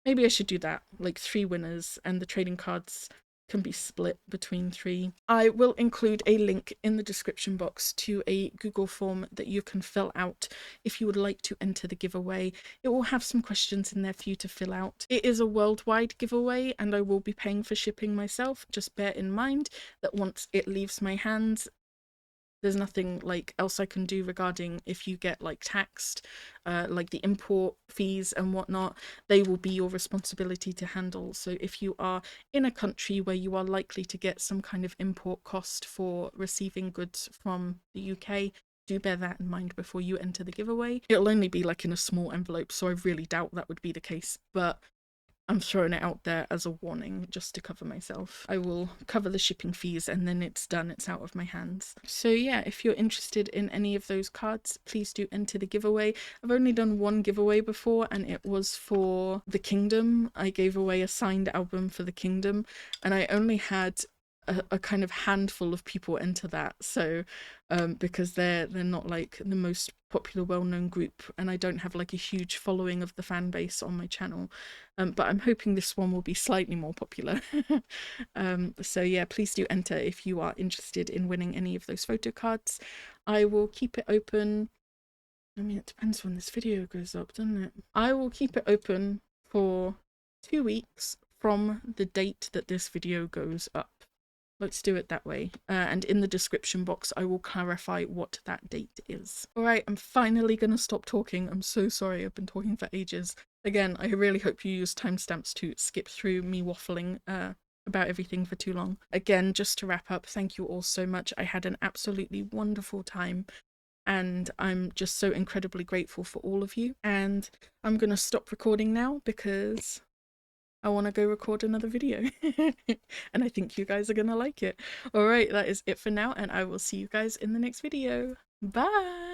Maybe I should do that, like 3 winners, and the trading cards can be split between 3. I will include a link in the description box to a Google form that you can fill out if you would like to enter the giveaway. It will have some questions in there for you to fill out. It is a worldwide giveaway, and I will be paying for shipping myself. Just bear in mind that once it leaves my hands, there's nothing like else I can do regarding if you get like taxed, like the import fees and whatnot. They will be your responsibility to handle. So if you are in a country where you are likely to get some kind of import cost for receiving goods from the UK, do bear that in mind before you enter the giveaway. It'll only be like in a small envelope, so I really doubt that would be the case, but I'm throwing it out there as a warning just to cover myself. I will cover the shipping fees, and then it's done, it's out of my hands. So yeah, if you're interested in any of those cards, please do enter the giveaway. I've only done 1 giveaway before, and it was for The Kingdom. I gave away a signed album for The Kingdom, and I only had a kind of handful of people enter that, so because they're not like the most popular well-known group, and I don't have like a huge following of the fan base on my channel, but I'm hoping this one will be slightly more popular. So yeah, please do enter if you are interested in winning any of those photo cards. I will keep it open. I mean, it depends when this video goes up, doesn't it? I will keep it open for 2 weeks from the date that this video goes up. Let's do it that way. And in the description box, I will clarify what that date is. All right, I'm finally going to stop talking. I'm so sorry. I've been talking for ages. Again, I really hope you use timestamps to skip through me waffling about everything for too long. Again, just to wrap up, thank you all so much. I had an absolutely wonderful time, and I'm just so incredibly grateful for all of you. And I'm going to stop recording now because I want to go record another video. And I think you guys are going to like it. Alright, that is it for now, and I will see you guys in the next video. Bye!